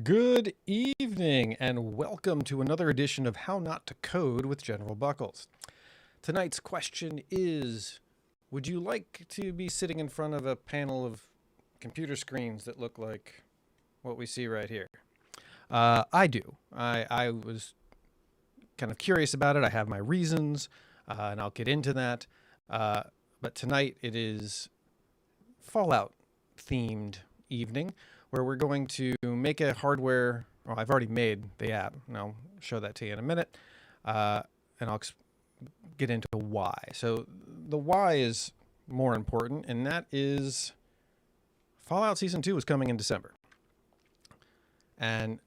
Good evening, and welcome to another edition of How Not to Code with General Buckles. Tonight's question is, would you like to be sitting in front of a panel of computer screens that look like what we see right here? I do. I was kind of curious about it. I have my reasons, and I'll get into that. But tonight it is Fallout themed evening, where we're going to make a hardware. Well, I've already made the app, and I'll show that to you in a minute. And I'll get into why. So the why is more important, and that is Fallout Season 2 is coming in December. And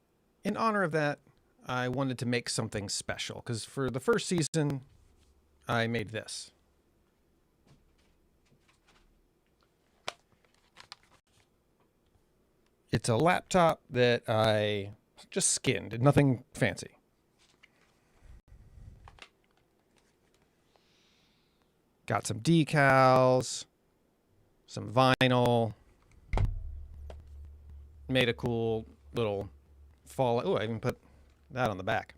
in honor of that, I wanted to make something special, because for the first season, I made this. It's a laptop that I just skinned, nothing fancy. Got some decals, some vinyl, made a cool little Fallout. Oh, I even put that on the back,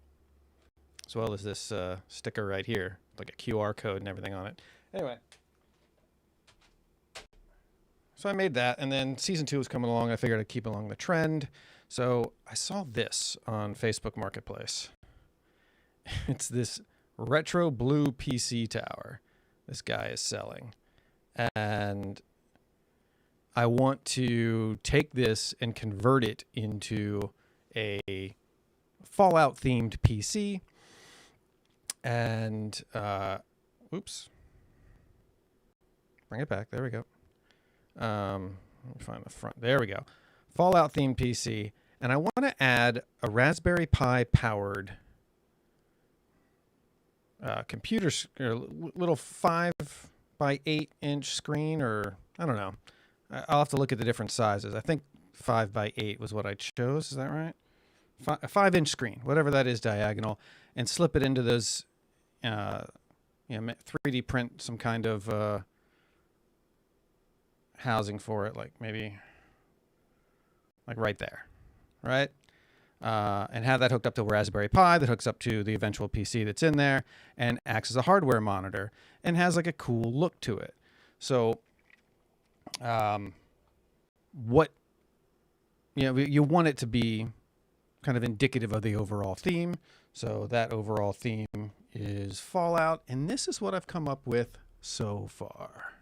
as well as this sticker right here, like a QR code and everything on it. Anyway. So I made that, and then Season 2 was coming along. I figured I'd keep along the trend. So I saw this on Facebook Marketplace. It's this retro blue PC tower this guy is selling. And I want to take this and convert it into a Fallout-themed PC. And, oops. Bring it back. There we go. Let me find the front. There we go. Fallout themed PC. And I want to add a Raspberry Pi powered computer, little 5 by 8 inch screen, or I don't know. I'll have to look at the different sizes. I think 5 by 8 was what I chose. Is that right? A 5-inch screen, whatever that is, diagonal, and slip it into those, 3D print some kind of, housing for it, like maybe like right there, right? And have that hooked up to a Raspberry Pi that hooks up to the eventual PC that's in there and acts as a hardware monitor and has like a cool look to it. So you want it to be kind of indicative of the overall theme. So that overall theme is Fallout, and this is what I've come up with so far.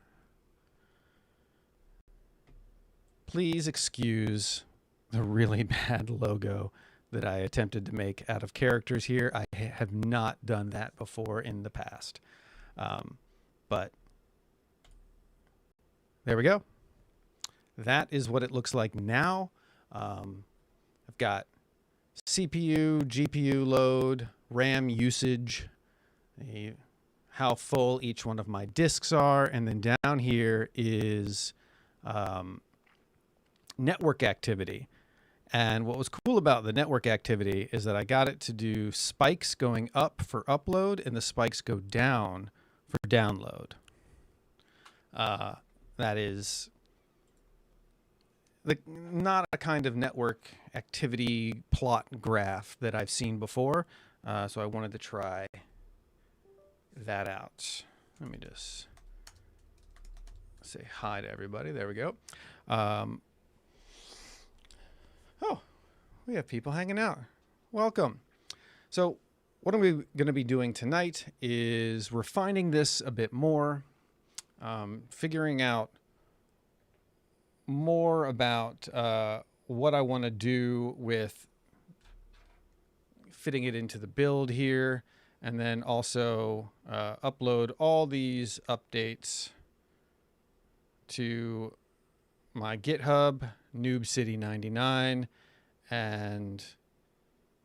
Please excuse the really bad logo that I attempted to make out of characters here. I have not done that before in the past. But there we go. That is what it looks like now. I've got CPU, GPU load, RAM usage, how full each one of my disks are, and then down here is network activity. And what was cool about the network activity is that I got it to do spikes going up for upload and the spikes go down for download. That is not a kind of network activity plot graph that I've seen before. So I wanted to try that out. Let me just say hi to everybody. There we go. Oh, we have people hanging out. Welcome. So what are we going to be doing tonight is refining this a bit more, figuring out more about what I want to do with fitting it into the build here, and then also upload all these updates to my GitHub, NoobCity99, and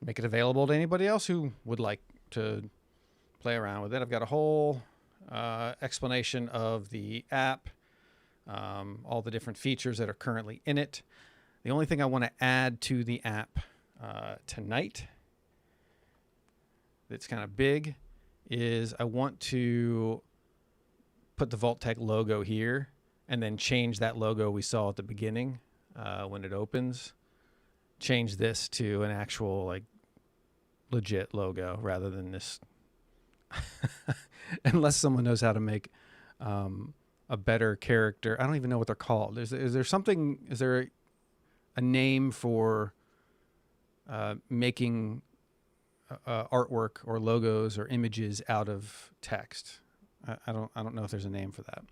make it available to anybody else who would like to play around with it. I've got a whole explanation of the app, all the different features that are currently in it. The only thing I want to add to the app tonight that's kind of big is I want to put the Vault-Tec logo here and then change that logo we saw at the beginning when it opens change this to an actual like legit logo rather than this. Unless someone knows how to make a better character. I don't even know what they're called. Is there something? Is there a name for making artwork or logos or images out of text? I don't know if there's a name for that.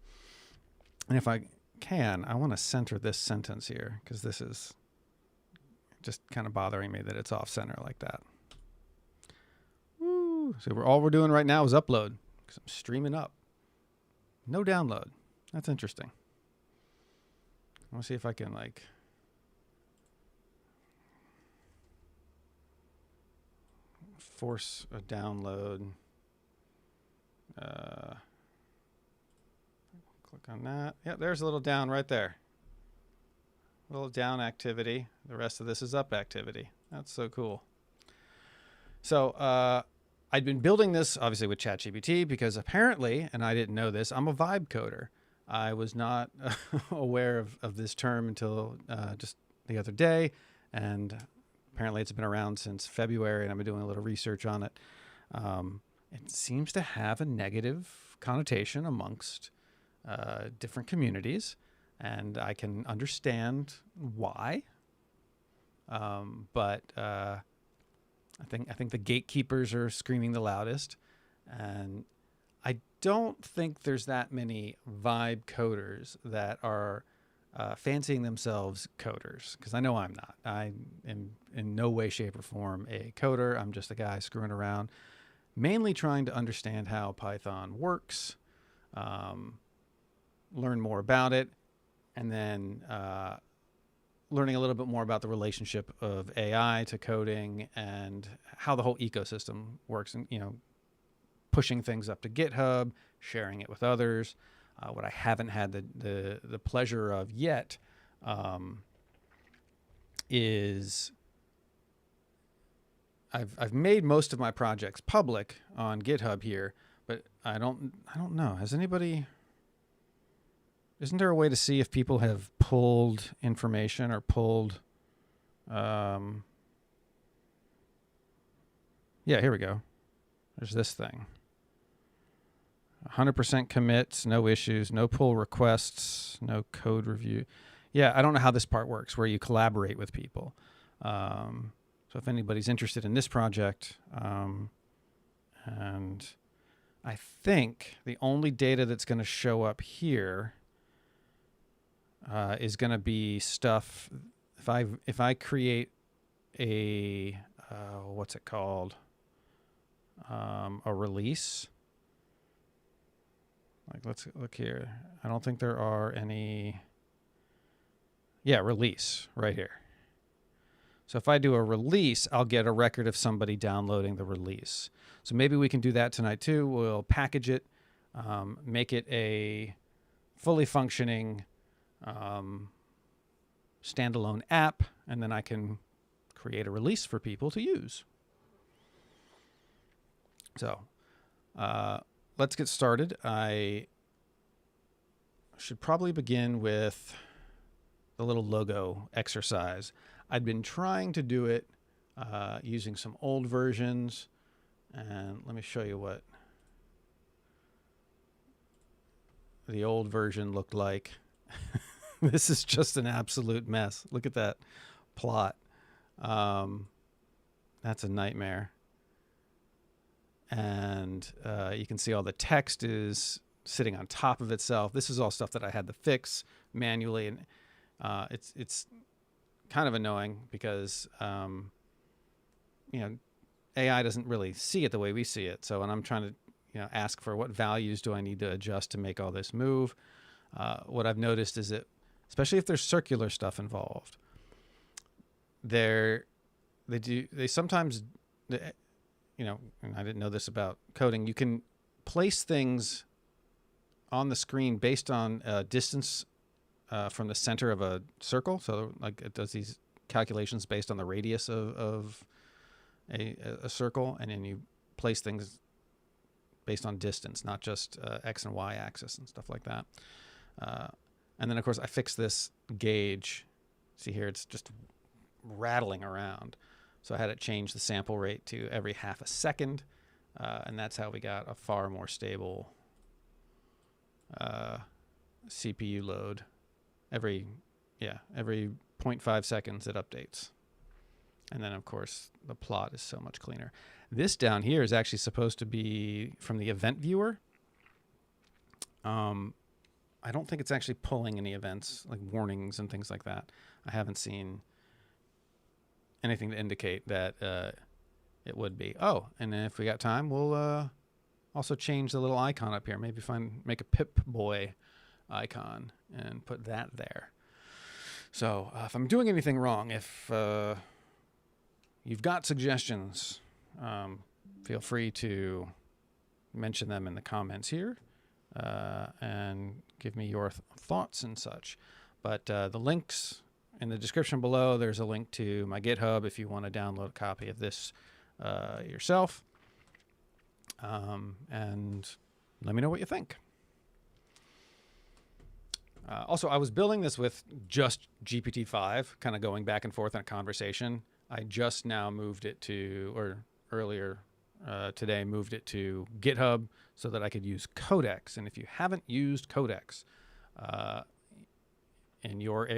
And if I can, I want to center this sentence here because this is just kind of bothering me that it's off center like that. Woo! So all we're doing right now is upload because I'm streaming up. No download. That's interesting. I want to see if I can like force a download. Click on that. Yep, there's a little down right there. A little down activity. The rest of this is up activity. That's so cool. So I'd been building this obviously with ChatGPT because apparently, and I didn't know this, I'm a vibe coder. I was not aware of this term until just the other day, and apparently it's been around since February, and I've been doing a little research on it. It seems to have a negative connotation amongst different communities, and I can understand why. But I think the gatekeepers are screaming the loudest, and I don't think there's that many vibe coders that are fancying themselves coders, because I know I'm not. I am in no way, shape, or form a coder. I'm just a guy screwing around, mainly trying to understand how Python works, learn more about it, and then learning a little bit more about the relationship of AI to coding and how the whole ecosystem works, and pushing things up to GitHub, sharing it with others. What I haven't had the pleasure of yet is I've made most of my projects public on GitHub here, but I don't know. Has anybody? Isn't there a way to see if people have pulled information or pulled? Yeah, here we go. There's this thing. 100% commits, no issues, no pull requests, no code review. Yeah, I don't know how this part works, where you collaborate with people. So if anybody's interested in this project, and I think the only data that's going to show up here is going to be stuff. If I create a what's it called? A release. Like, let's look here. I don't think there are any. Yeah, release right here. So if I do a release, I'll get a record of somebody downloading the release. So maybe we can do that tonight too. We'll package it, make it a fully functioning standalone app, and then I can create a release for people to use. So let's get started. I should probably begin with the little logo exercise. I'd been trying to do it using some old versions, and let me show you what the old version looked like. This is just an absolute mess. Look at that plot. That's a nightmare. And you can see all the text is sitting on top of itself. This is all stuff that I had to fix manually, and it's kind of annoying because AI doesn't really see it the way we see it. So when I'm trying to ask for what values do I need to adjust to make all this move, what I've noticed is that, especially if there's circular stuff involved, they sometimes, and I didn't know this about coding, you can place things on the screen based on distance from the center of a circle. So like it does these calculations based on the radius of a circle, and then you place things based on distance, not just X and Y axis and stuff like that. And then of course I fixed this gauge. See here, it's just rattling around. So I had it change the sample rate to every half a second, and that's how we got a far more stable CPU load. Every 0.5 seconds it updates. And then, of course, the plot is so much cleaner. This down here is actually supposed to be from the event viewer. I don't think it's actually pulling any events, like warnings and things like that. I haven't seen anything to indicate that it would be. Oh, and then if we got time, we'll also change the little icon up here. Maybe make a Pip-Boy icon and put that there. So if I'm doing anything wrong, if you've got suggestions, feel free to mention them in the comments here and give me your thoughts and such. But the links in the description below, there's a link to my GitHub if you want to download a copy of this yourself. And let me know what you think. Also, I was building this with just GPT-5, kind of going back and forth in a conversation. I just now moved it to, or earlier today, moved it to GitHub so that I could use Codex. And if you haven't used Codex, and you're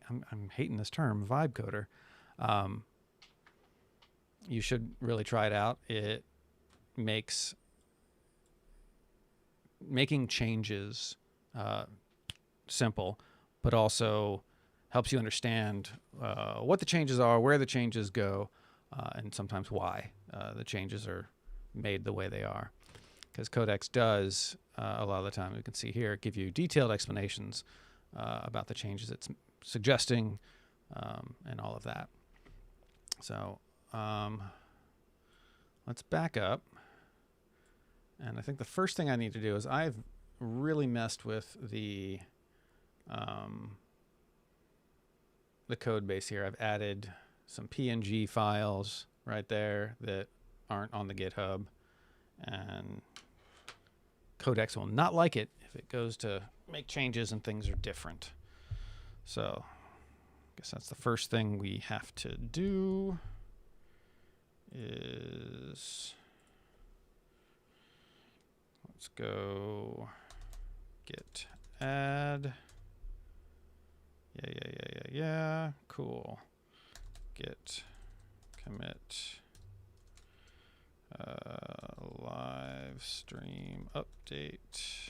I'm hating this term, vibe coder, you should really try it out. It makes making changes simple, but also helps you understand what the changes are, where the changes go, and sometimes why the changes are made the way they are. Because Codex does, a lot of the time, you can see here, give you detailed explanations about the changes it's suggesting and all of that. So let's back up. And I think the first thing I need to do is I've really messed with the code base here. I've added some PNG files right there that aren't on the GitHub, and Codex will not like it if it goes to make changes and things are different. So I guess that's the first thing we have to do is let's go git add. Yeah. Cool. Git commit live stream update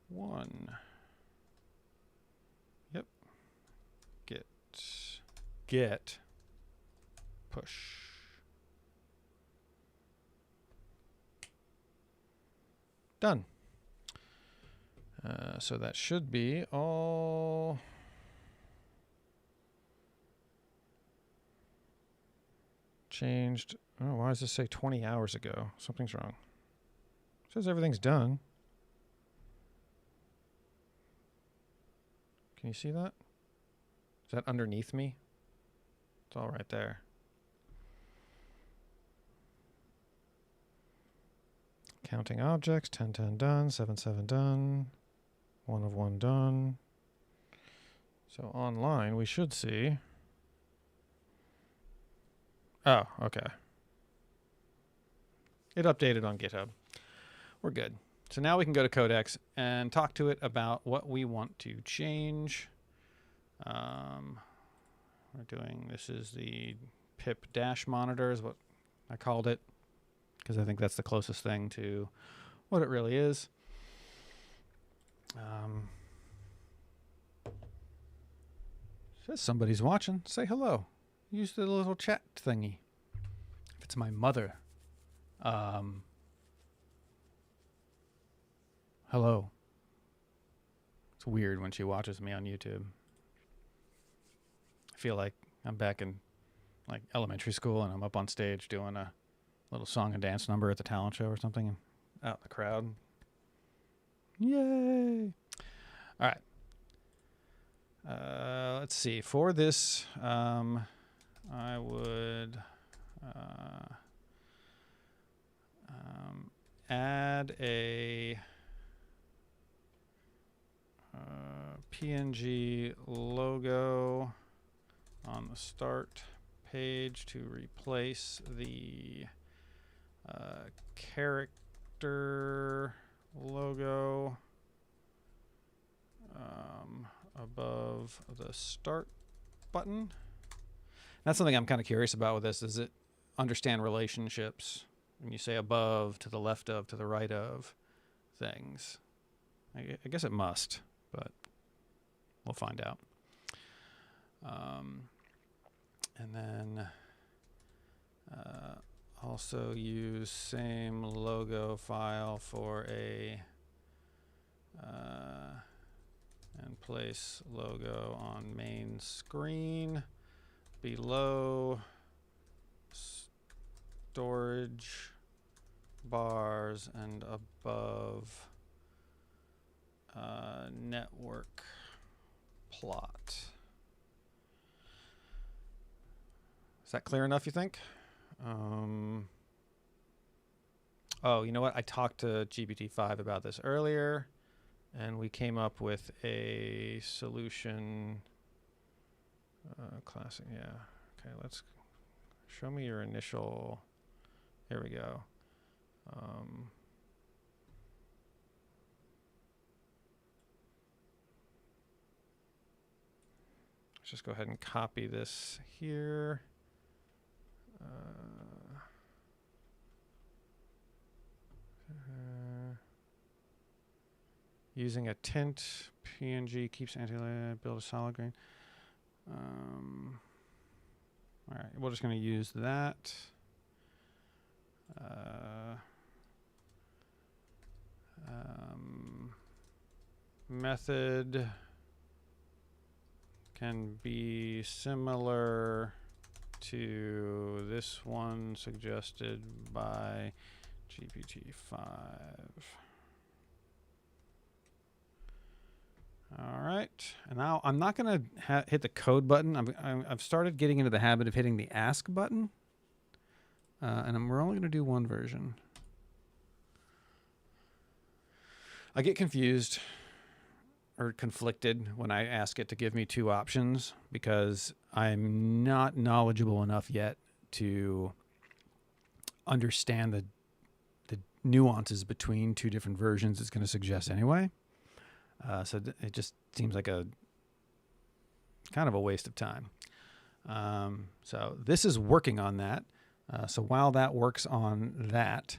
1. Yep. Git push. Done. So that should be all changed. Oh, why does this say 20 hours ago? Something's wrong. It says everything's done. Can you see that? Is that underneath me? It's all right there. Counting objects, 10 done, 7 done, 1 of 1 done. So online we should see. Oh, okay. It updated on GitHub. We're good. So now we can go to Codex and talk to it about what we want to change. This is the pip dash monitor is what I called it, because I think that's the closest thing to what it really is. Says somebody's watching. Say hello. Use the little chat thingy. If it's my mother. Hello. It's weird when she watches me on YouTube. I feel like I'm back in like elementary school and I'm up on stage doing a little song and dance number at the talent show or something out in the crowd. Yay! All right. Let's see. For this, I would add a PNG logo on the start page to replace the character logo above the start button. That's something I'm kind of curious about with this. Does it understand relationships when you say above, to the left of, to the right of things? I guess it must, but we'll find out. And then also use same logo file for a and place logo on main screen below storage bars and above network plot. Is that clear enough, you think? Oh, you know what? I talked to GPT-5 about this earlier, and we came up with a solution. Classic, yeah. Okay, let's show me your initial. Here we go. Let's just go ahead and copy this here. Using a tint PNG keeps anti-aliasing, build a solid grain. All right, we're just going to use that. Method can be similar to this one suggested by GPT-5. All right, and now I'm not going to hit the code button. I've started getting into the habit of hitting the ask button, and we're only going to do one version. I get confused or conflicted when I ask it to give me two options because I'm not knowledgeable enough yet to understand the nuances between two different versions it's going to suggest anyway. So it just seems like a kind of a waste of time. So this is working on that. So while that works on that,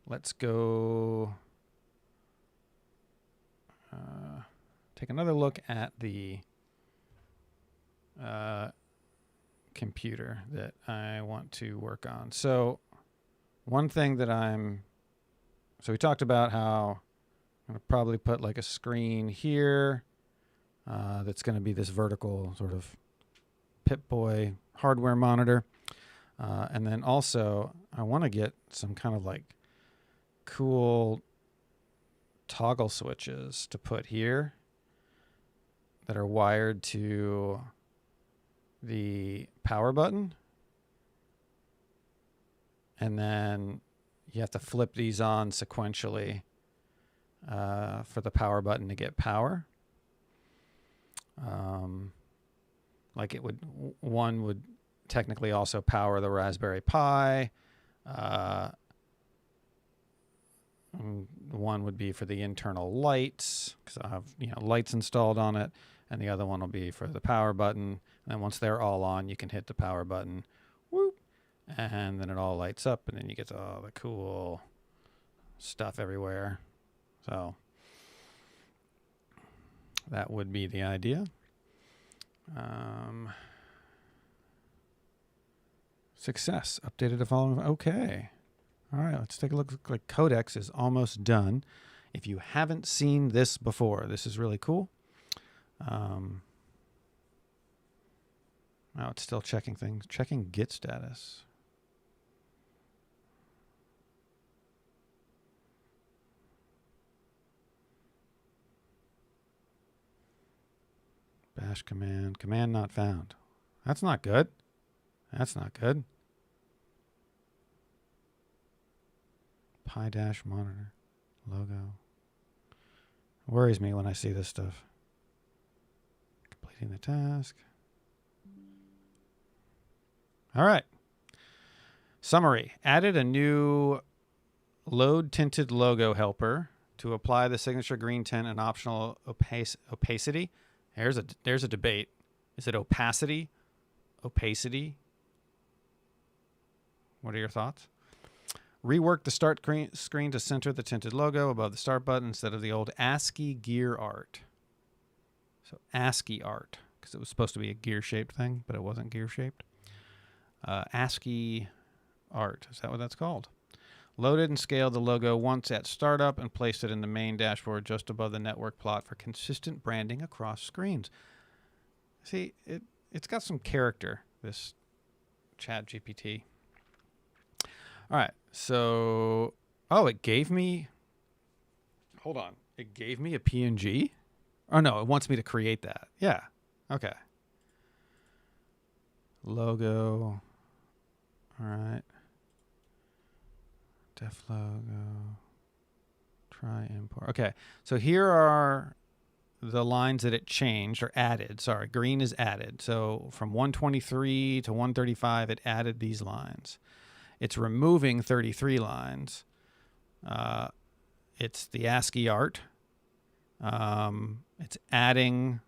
let's go take another look at the computer that I want to work on. So one thing that so we talked about how I'm going to probably put like a screen here that's going to be this vertical sort of Pip-Boy hardware monitor. And then also I want to get some kind of like cool toggle switches to put here that are wired to the power button. And then you have to flip these on sequentially for the power button to get power. Like one would technically also power the Raspberry Pi. One would be for the internal lights because I have lights installed on it, and the other one will be for the power button. And then once they're all on, you can hit the power button, whoop, and then it all lights up, and then you get all the cool stuff everywhere. So that would be the idea. Success. Updated the following. Okay. All right, let's take a look. Like Codex is almost done. If you haven't seen this before, this is really cool. Oh, it's still checking things. Checking Git status. Bash command. Command not found. That's not good. That's not good. Pi dash monitor logo. Worries me when I see this stuff. Completing the task. All right. Summary. Added a new load tinted logo helper to apply the signature green tint and optional opacity. There's a debate. Is it opacity? Opacity? What are your thoughts? Rework the start screen to center the tinted logo above the start button instead of the old Aske gear art. So Aske art, because it was supposed to be a gear-shaped thing, but it wasn't gear-shaped. Aske art, is that what that's called? Loaded and scaled the logo once at startup and placed it in the main dashboard just above the network plot for consistent branding across screens. See, it's got some character, this Chat GPT. All right, so, oh, it gave me, hold on, it gave me a PNG? Oh, no, it wants me to create that. Yeah, okay. Logo, all right. Def logo, try import. Okay, so here are the lines that it changed or added. Sorry, green is added. So from 123 to 135, it added these lines. It's removing 33 lines. It's the ASCII art. It's adding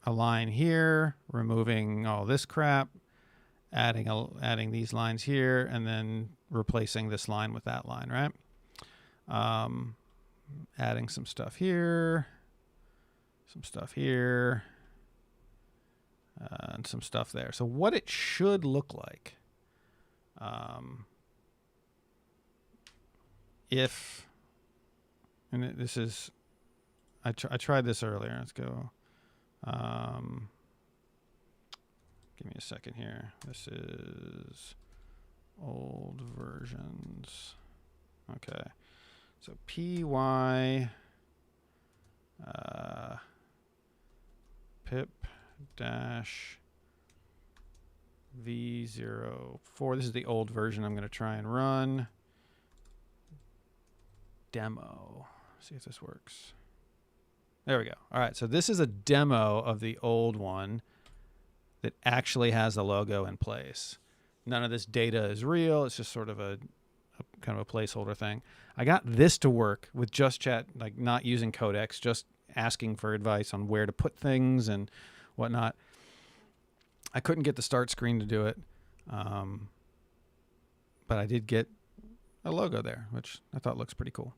a line here, removing all this crap, adding these lines here, and then replacing this line with that line, right? Adding some stuff here, and some stuff there. So what it should look like, this is, I tried this earlier. Let's go. Give me a second here. This is old versions. Okay. So py pip dash v04. This is the old version I'm going to try and run. Demo. See if this works. There we go. All right, so this is a demo of the old one that actually has the logo in place. None of this data is real. It's just sort of a kind of a placeholder thing. I got this to work with just chat, like not using Codex, just asking for advice on where to put things and whatnot. I couldn't get the start screen to do it, but I did get a logo there, which I thought looks pretty cool.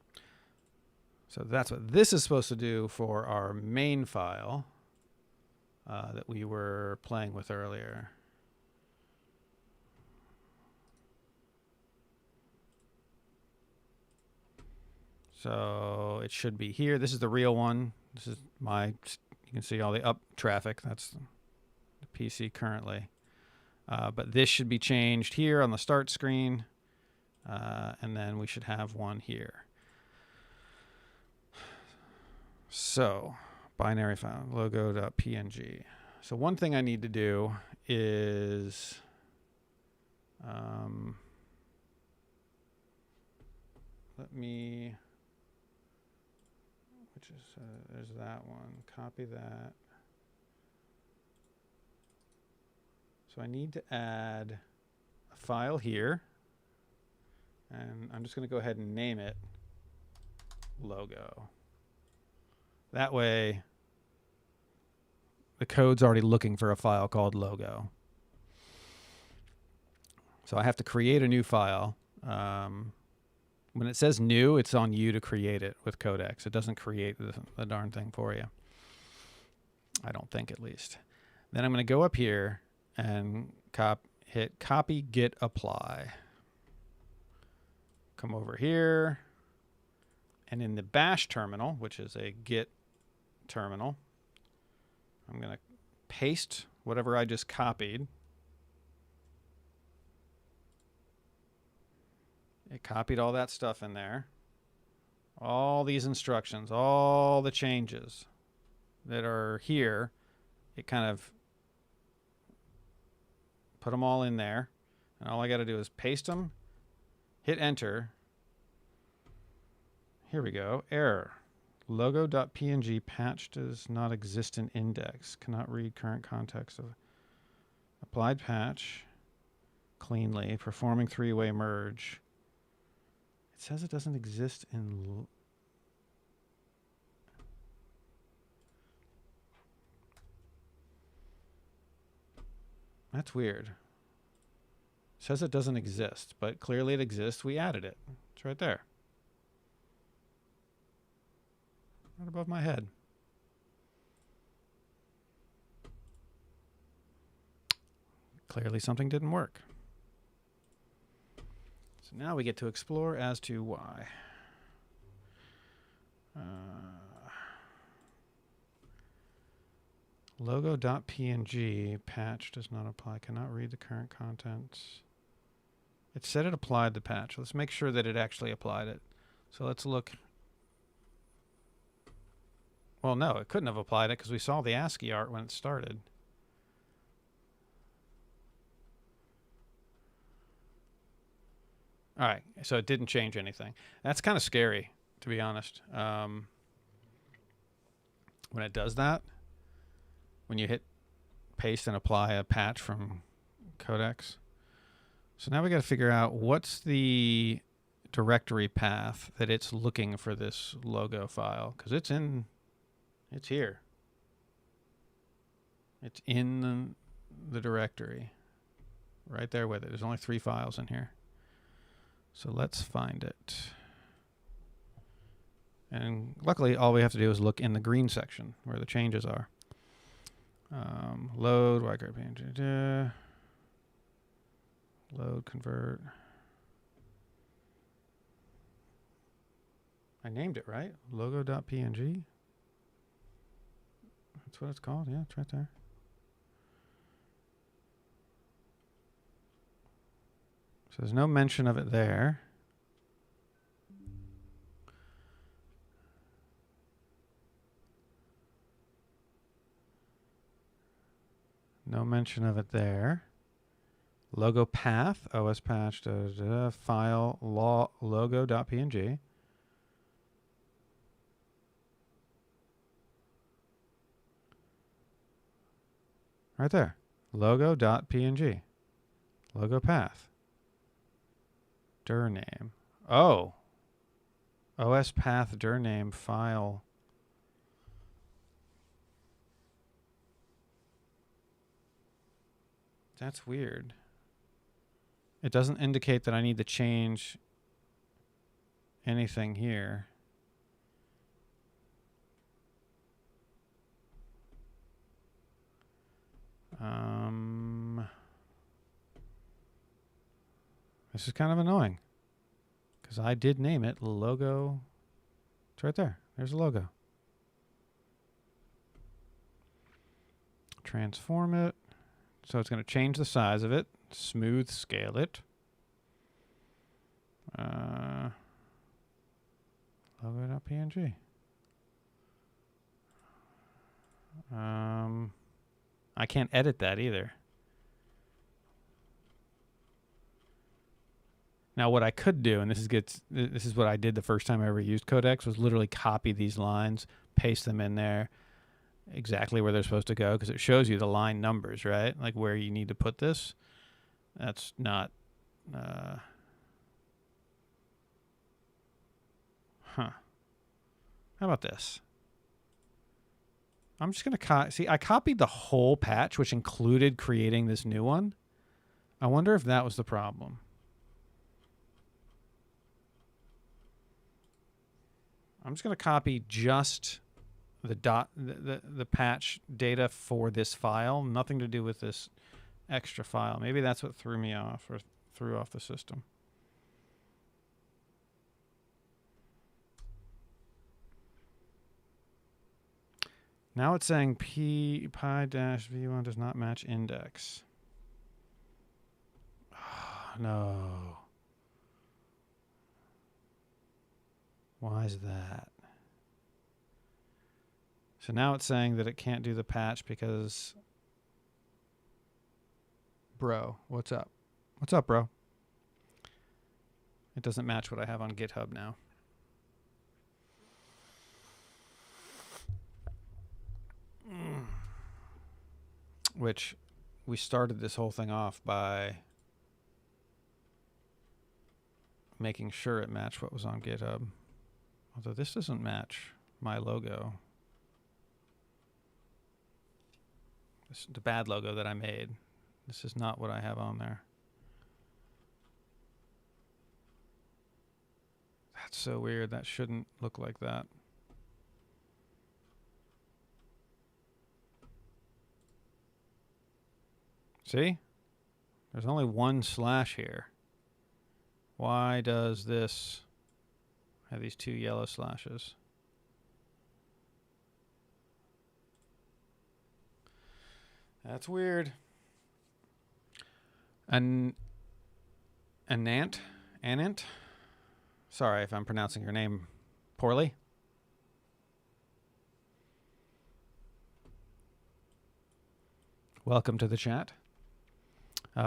So that's what this is supposed to do for our main file that we were playing with earlier. So it should be here. This is the real one. This is you can see all the up traffic. That's the PC currently. But this should be changed here on the start screen. And then we should have one here. So binary file, logo.png. So one thing I need to do is there's that one, copy that. So I need to add a file here, and I'm just going to go ahead and name it logo. That way the code's already looking for a file called logo. So I have to create a new file. When it says new, it's on you to create it with Codex. It doesn't create the darn thing for you. I don't think, at least. Then I'm going to go up here and hit copy, git, apply. Come over here. And in the bash terminal, which is a git terminal, I'm going to paste whatever I just copied. It copied all that stuff in there. All these instructions, all the changes that are here, it kind of put them all in there. And all I got to do is paste them, hit enter. Here we go. Error. Logo.png patch does not exist in index. Cannot read current context of a Applied patch. Cleanly. Performing three-way merge. It says it doesn't exist in... That's weird. It says it doesn't exist, but clearly it exists. We added it. It's right there. Right above my head. Clearly something didn't work. So now we get to explore as to why. Logo.png patch does not apply. Cannot read the current contents. It said it applied the patch. Let's make sure that it actually applied it. So let's look. Well, no, it couldn't have applied it because we saw the ASCII art when it started. All right, so it didn't change anything. That's kind of scary, to be honest. When it does that, when you hit paste and apply a patch from Codex. So now we got to figure out what's the directory path that it's looking for this logo file, because it's here. It's in the directory right there with it. There's only 3 files in here. So let's find it. And luckily, all we have to do is look in the green section where the changes are. Load, load, convert. I named it, right? Logo.png. That's what it's called. Yeah, it's right there. So there's no mention of it there. No mention of it there. Logo path, OS patch, file, logo.png. Right there. Logo.png. Logo path. Dir name. Oh. OS path dir name file. That's weird. It doesn't indicate that I need to change anything here. This is kind of annoying because I did name it logo. It's right there. There's a logo. Transform it. So it's going to change the size of it. Smooth scale it. Logo.png. I can't edit that either. Now what I could do, and this is what I did the first time I ever used Codex, was literally copy these lines, paste them in there exactly where they're supposed to go, because it shows you the line numbers, right? Like where you need to put this. That's not... Huh. How about this? I'm just going to see, I copied the whole patch, which included creating this new one. I wonder if that was the problem. I'm just going to copy just the patch data for this file, nothing to do with this extra file. Maybe that's what threw me off or threw off the system. Now it's saying pi-v1 does not match index. Oh, no. Why is that? So now it's saying that it can't do the patch because... Bro, what's up? What's up, bro? It doesn't match what I have on GitHub now. Which we started this whole thing off by making sure it matched what was on GitHub. Although this doesn't match my logo. This is the bad logo that I made. This is not what I have on there. That's so weird. That shouldn't look like that. See? There's only one slash here. Why does this have these two yellow slashes? That's weird. Anant? Sorry if I'm pronouncing your name poorly. Welcome to the chat.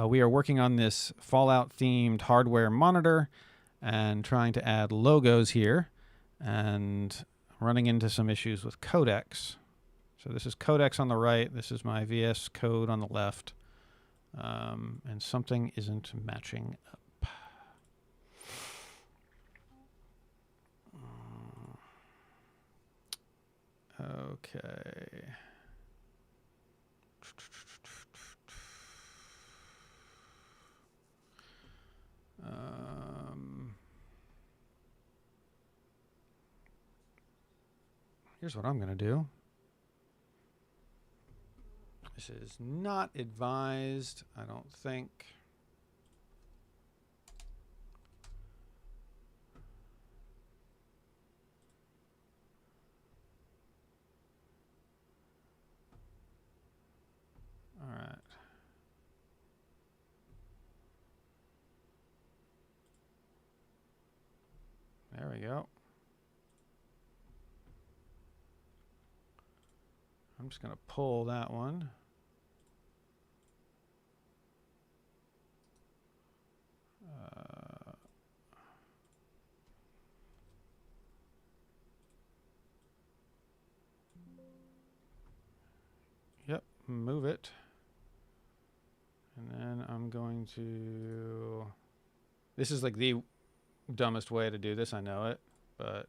We are working on this Fallout-themed hardware monitor and trying to add logos here and running into some issues with codecs. So this is codecs on the right. This is my VS Code on the left. And something isn't matching up. Okay. Here's what I'm going to do. This is not advised, I don't think. All right. There we go. I'm just going to pull that one. Yep, move it. And then I'm going to... This is like the dumbest way to do this, I know it, but...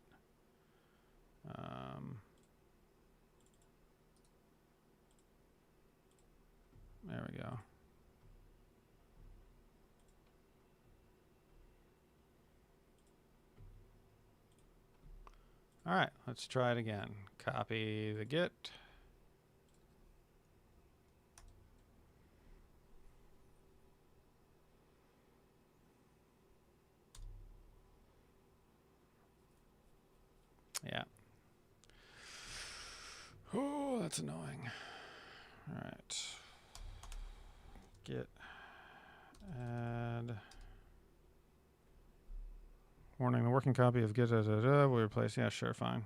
there we go. All right, let's try it again. Copy the Git. Yeah. Oh, that's annoying. All right. Git add. Warning, the working copy of Git we replace. Yeah, sure, fine.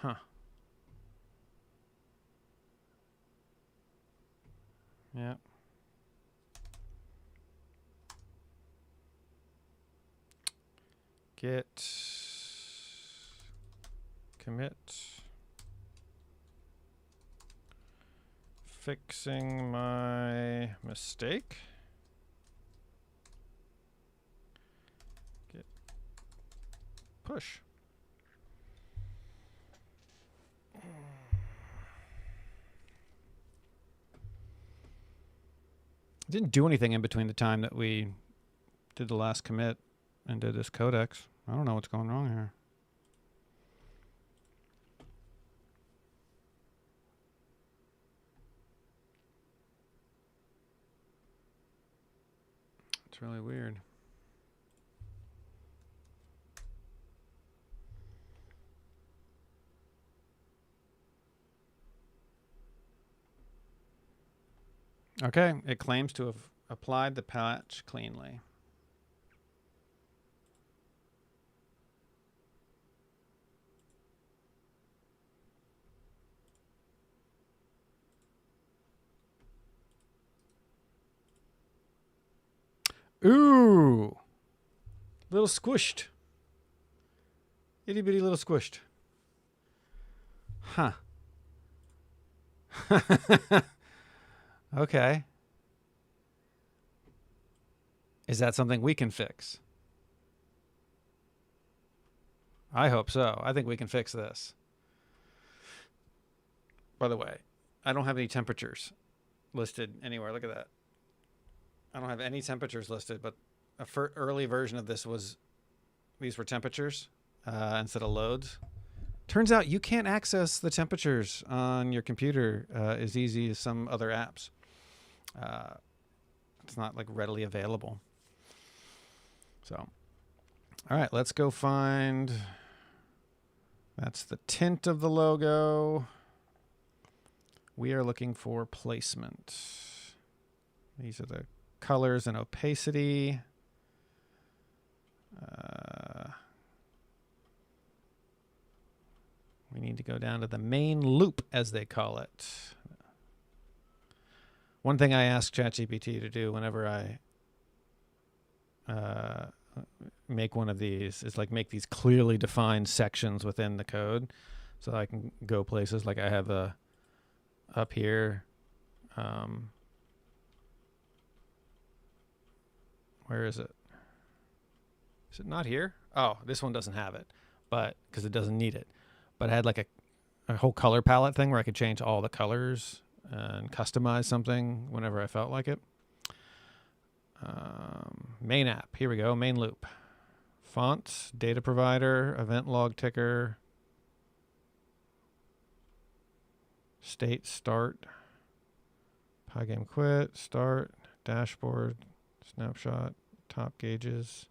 Huh. Yep. Git commit. Fixing my mistake. Git push. Didn't do anything in between the time that we did the last commit and did this codex. I don't know what's going wrong here. It's really weird. Okay, it claims to have applied the patch cleanly. Ooh. Little squished. Itty bitty little squished. Huh. Okay. Is that something we can fix? I hope so. I think we can fix this. By the way, I don't have any temperatures listed anywhere. Look at that. I don't have any temperatures listed, but a early version of this was, these were temperatures instead of loads. Turns out you can't access the temperatures on your computer as easy as some other apps. It's not like readily available. So, all right, let's go find, that's the tint of the logo. We are looking for placement. These are the colors and opacity. We need to go down to the main loop, as they call it. One thing I ask ChatGPT to do whenever I make one of these is like make these clearly defined sections within the code, so I can go places. Like I have a up here. Where is it? Is it not here? Oh, this one doesn't have it, but because it doesn't need it. But I had like a whole color palette thing where I could change all the colors and customize something whenever I felt like it. Main app. Here we go. Main loop. Fonts, data provider, event log ticker, state start, pygame quit, start, dashboard, snapshot, top gauges.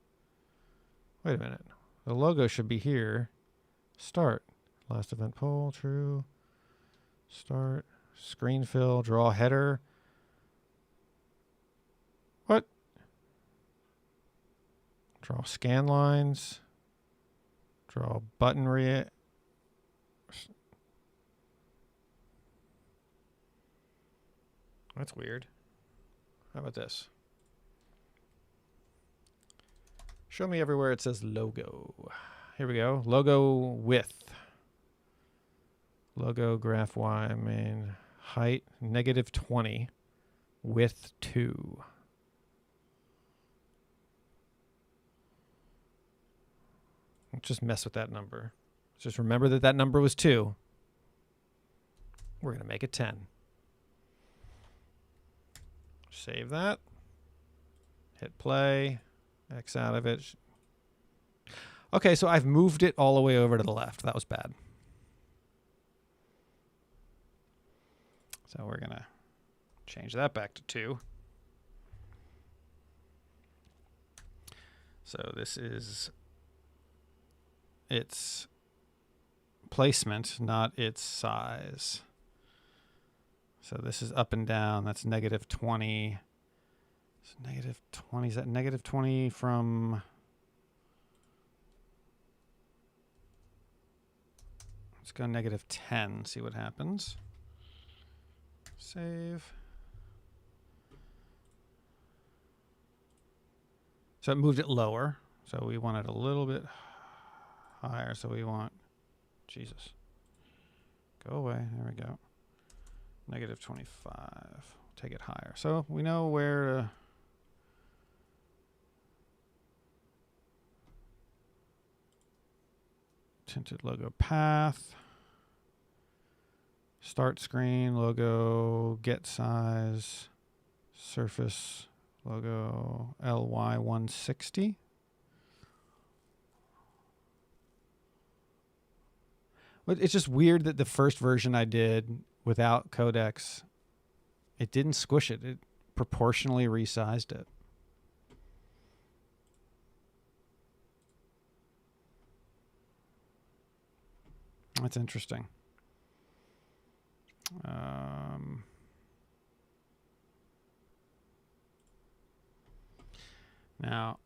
Wait a minute. The logo should be here. Start. Last event poll, true. Start. Screen fill, draw header. What? Draw scan lines. Draw button That's weird. How about this? Show me everywhere it says logo. Here we go. Logo width. Logo graph Y main height -20. Width 2. Let's just mess with that number. Just remember that that number was 2. We're going to make it 10. Save that. Hit play. X out of it. Okay, so I've moved it all the way over to the left. That was bad. So we're going to change that back to 2. So this is its placement, not its size. So this is up and down. That's -20. It's -20. Is that -20 from... Let's go -10, see what happens. Save. So it moved it lower. So we want it a little bit higher. So we want, Jesus. Go away. There we go. -25. Take it higher. So we know where to... Tinted logo path. Start screen, logo, get size, surface, logo, LY160. But it's just weird that the first version I did without Codex, it didn't squish it. It proportionally resized it. That's interesting. Now,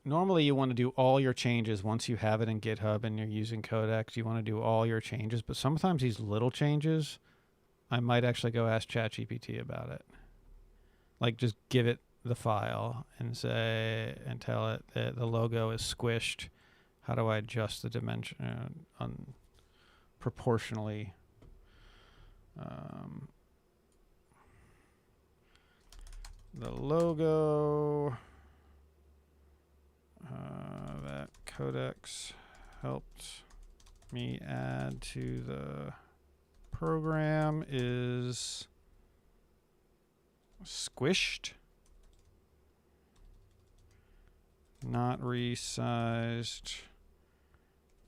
normally you want to do all your changes once you have it in GitHub and you're using Codex. You want to do all your changes, but sometimes these little changes, I might actually go ask ChatGPT about it. Like just give it the file and say, and tell it that the logo is squished. How do I adjust the dimension proportionally? The logo that Codex helped me add to the program is squished, not resized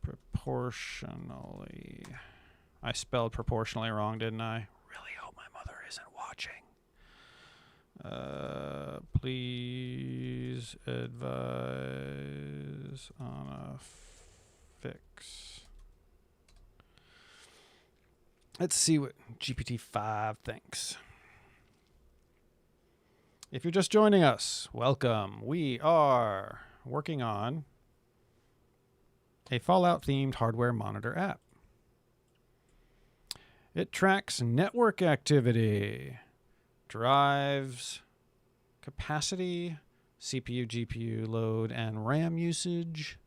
proportionally. I spelled proportionally wrong, didn't I? Really hope my mother isn't watching. Please advise on a fix. Let's see what GPT-5 thinks. If you're just joining us, welcome. We are working on a Fallout-themed hardware monitor app. It tracks network activity, drives, capacity, CPU, GPU load, and RAM usage.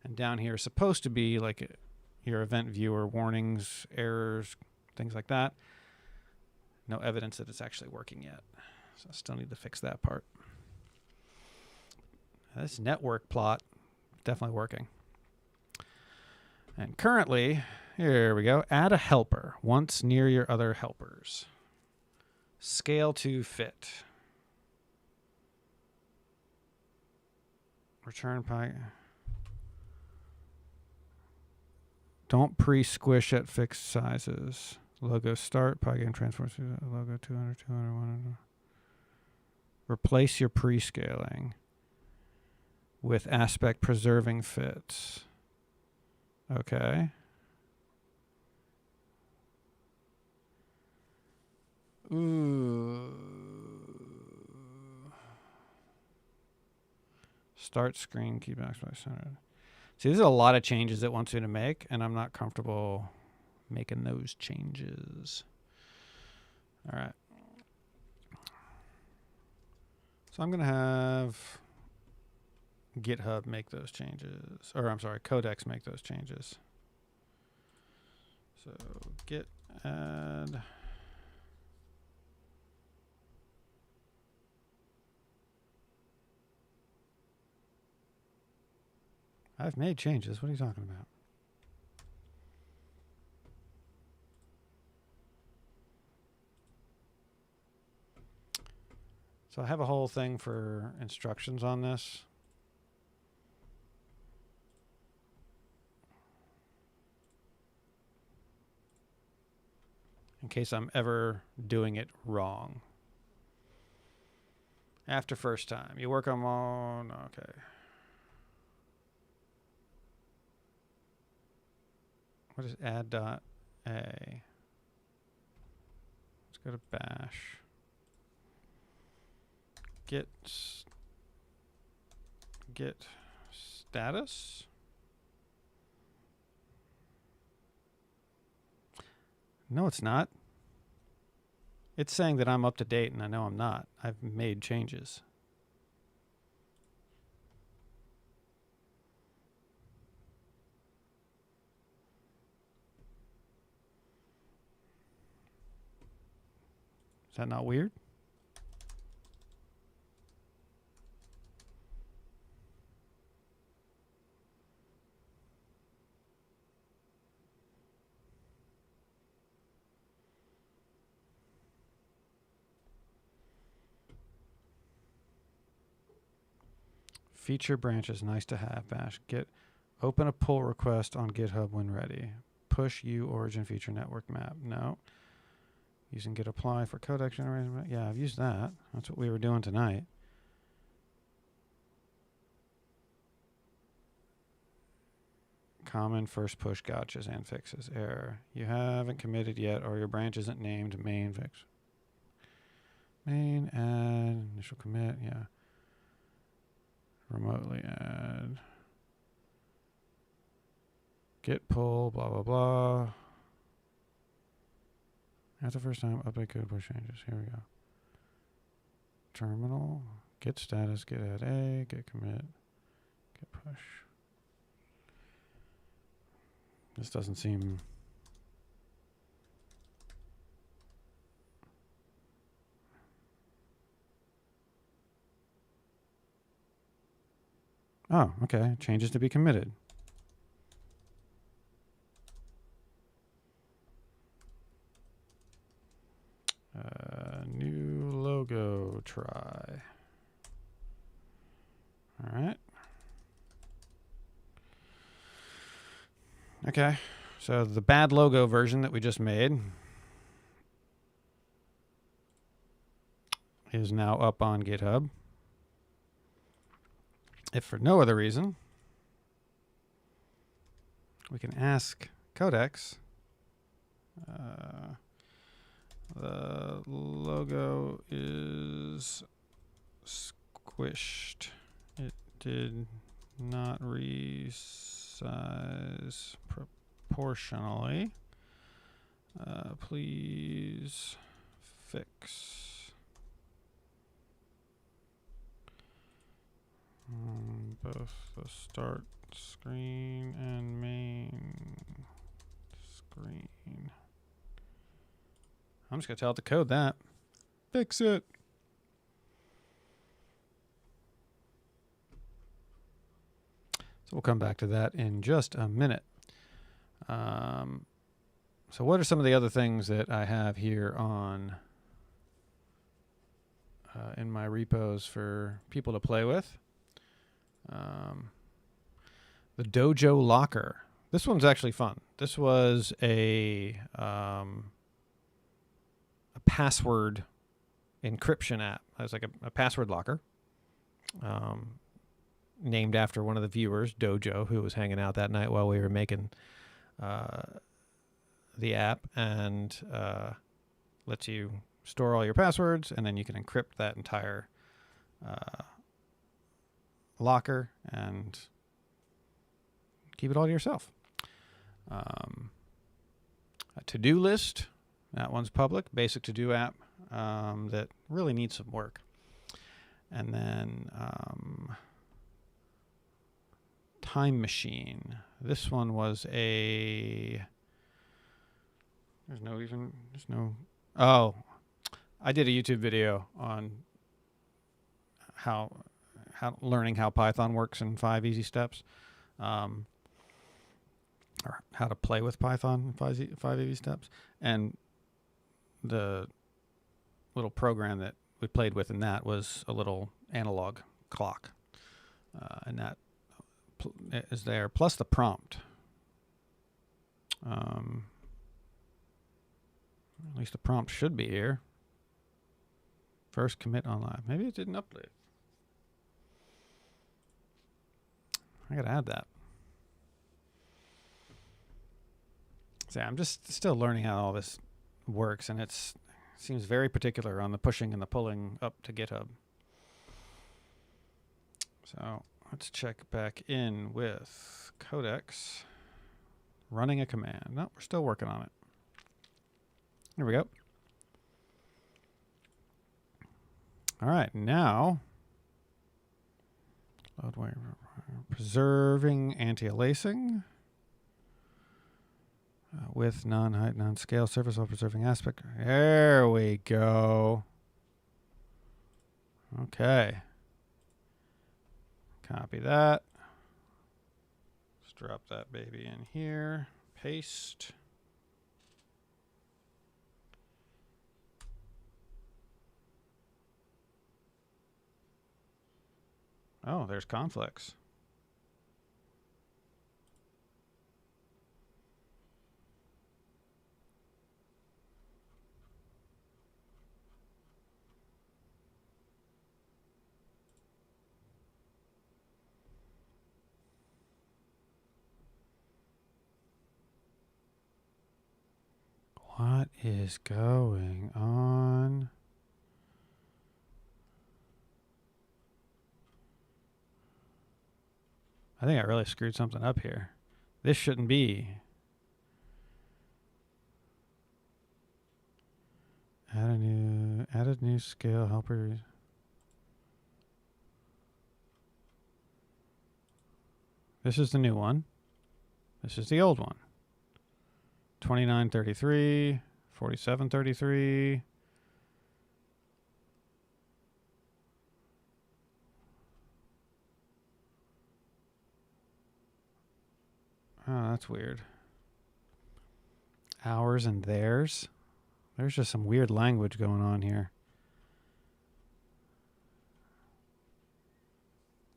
And down here is supposed to be like your event viewer, warnings, errors, things like that. No evidence that it's actually working yet. So I still need to fix that part. This network plot is definitely working. And currently, here we go. Add a helper once near your other helpers. Scale to fit. Return pi. Don't pre-squish at fixed sizes. Logo start, Pygame transforms logo 200, 200, 100. Replace your pre-scaling with aspect preserving fits. Okay. Ooh. Start screen, key backspace center. See, there's a lot of changes it wants me to make, and I'm not comfortable making those changes. All right. So I'm going to have GitHub make those changes. Or I'm sorry, Codex make those changes. So git add. I've made changes. What are you talking about? So I have a whole thing for instructions on this. In case I'm ever doing it wrong. After first time. You work on all... Okay. What is add.a? Let's go to bash. Get status. No, it's not. It's saying that I'm up to date, and I know I'm not. I've made changes. Is that not weird? Feature branches, nice to have. Bash. Open a pull request on GitHub when ready. Push U origin feature network map. No. Using git apply for codex generation. Yeah, I've used that. That's what we were doing tonight. Common first push gotchas and fixes. Error. You haven't committed yet, or your branch isn't named main fix. Main add initial commit. Yeah. Remotely add. Git pull, blah, blah, blah. That's the first time update code push changes. Here we go. Terminal. Git status, git add a, git commit, git push. This doesn't seem... Oh, okay. Changes to be committed. New logo try. All right. Okay. So the bad logo version that we just made is now up on GitHub. If for no other reason, we can ask Codex. The logo is squished. It did not resize proportionally. Please fix. Both the start screen and main screen. I'm just going to tell it to code that. Fix it. So we'll come back to that in just a minute. So what are some of the other things that I have here on in my repos for people to play with? The Dojo Locker. This one's actually fun. This was a password encryption app. It was like a password locker, named after one of the viewers, Dojo, who was hanging out that night while we were making the app, and lets you store all your passwords, and then you can encrypt that entire locker and keep it all to yourself. A to-do list. That one's public, basic to-do app that really needs some work. And then Time Machine. This one was a... There's no... Oh, I did a YouTube video on how learning how Python works in 5 easy steps. Or how to play with Python in 5 easy steps. And the little program that we played with in that was a little analog clock. And that is there, plus the prompt. At least the prompt should be here. First commit on live. Maybe it didn't update. I gotta add that. So I'm just still learning how all this works, and it seems very particular on the pushing and the pulling up to GitHub. So let's check back in with Codex running a command. No, we're still working on it. Here we go. All right, now preserving anti-aliasing with non-height, non-scale surface while preserving aspect. There we go. Okay. Copy that. Let's drop that baby in here. Paste. Oh, there's conflicts. What is going on? I think I really screwed something up here. This shouldn't be. Add a new scale helper. This is the new one. This is the old one. 2933, 4733. Oh, that's weird. Ours and theirs. There's just some weird language going on here.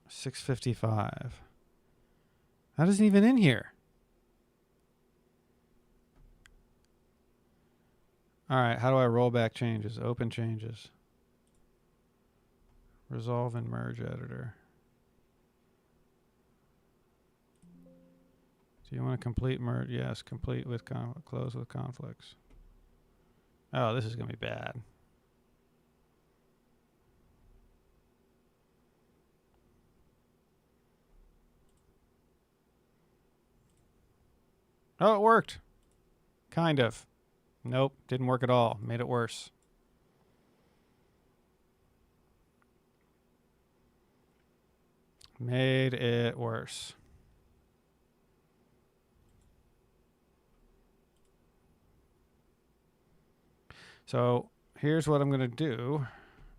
655. That isn't even in here. All right, how do I roll back changes? Open changes. Resolve and merge editor. Do you want to complete merge? Yes, complete with close with conflicts. Oh, this is going to be bad. Oh, it worked. Kind of. Nope, didn't work at all. Made it worse. Made it worse. So here's what I'm going to do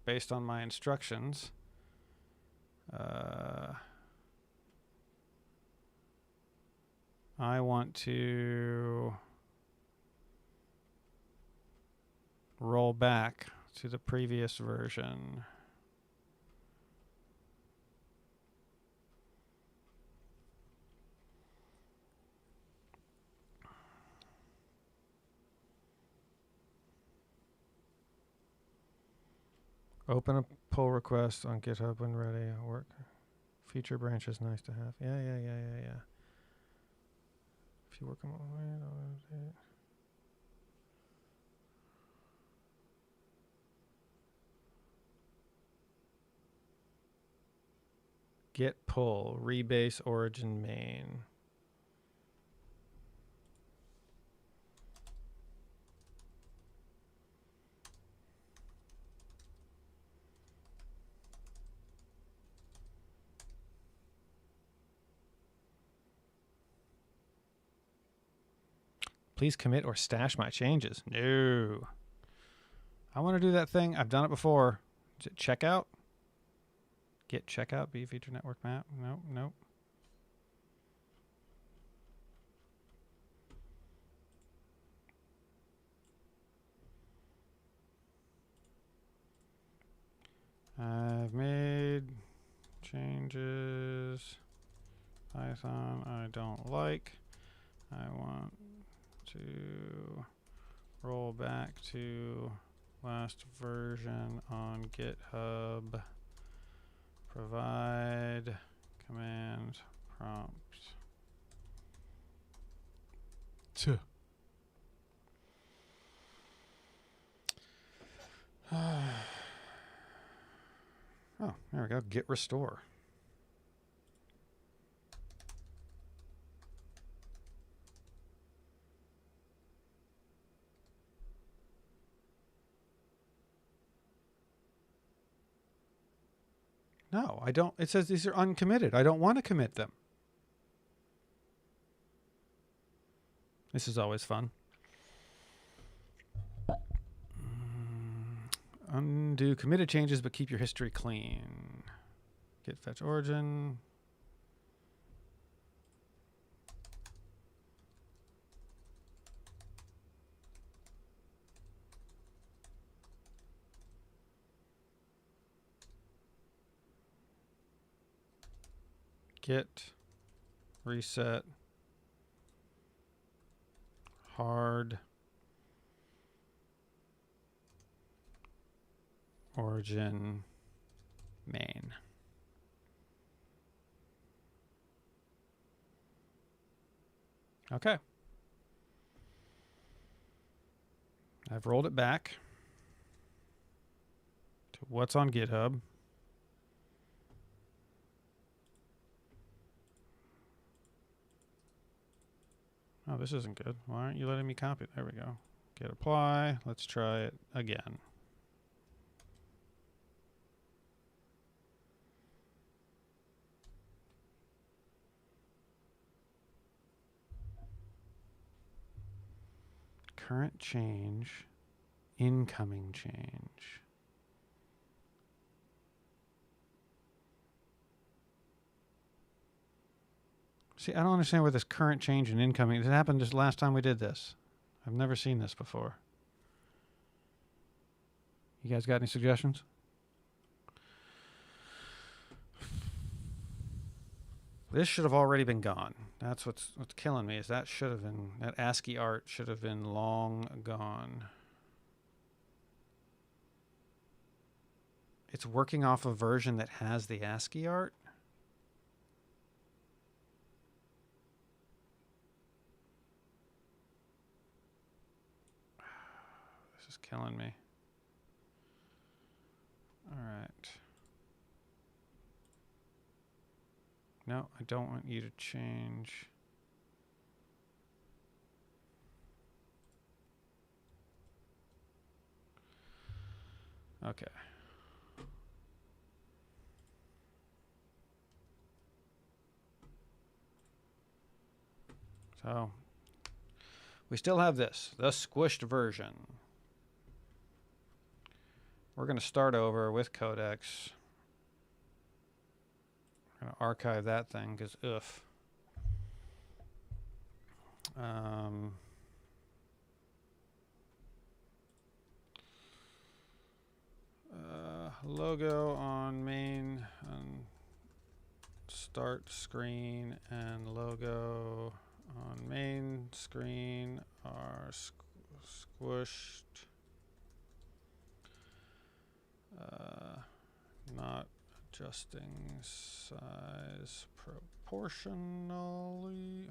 based on my instructions. I want to roll back to the previous version. Open a pull request on GitHub when ready. Work. Feature branch is nice to have. Yeah. If you work on it. Git pull, rebase origin main. Please commit or stash my changes. No. I want to do that thing. I've done it before. Is it checkout? Git checkout, be feature network map. Nope. I've made changes. Python I don't like. I want to roll back to last version on GitHub. Provide command prompt. Oh, there we go. Git restore. No, I don't. It says these are uncommitted. I don't want to commit them. This is always fun. Undo committed changes, but keep your history clean. Git fetch origin. Git reset hard origin main. Okay. I've rolled it back to what's on GitHub. Oh, this isn't good. Why aren't you letting me copy? There we go. Git apply. Let's try it again. current change, incoming change. See, I don't understand where this current change and incoming. It happened just last time we did this. I've never seen this before. You guys got any suggestions? This should have already been gone. That's what's killing me, is that should have been, that ASCII art should have been long gone. It's working off a version that has the ASCII art? This is killing me. All right. No, I don't want you to change. Okay. So we still have this, the squished version. We're going to start over with Codex. I'm going to archive that thing because logo on main and start screen and logo on main screen are squished. Not adjusting size proportionally.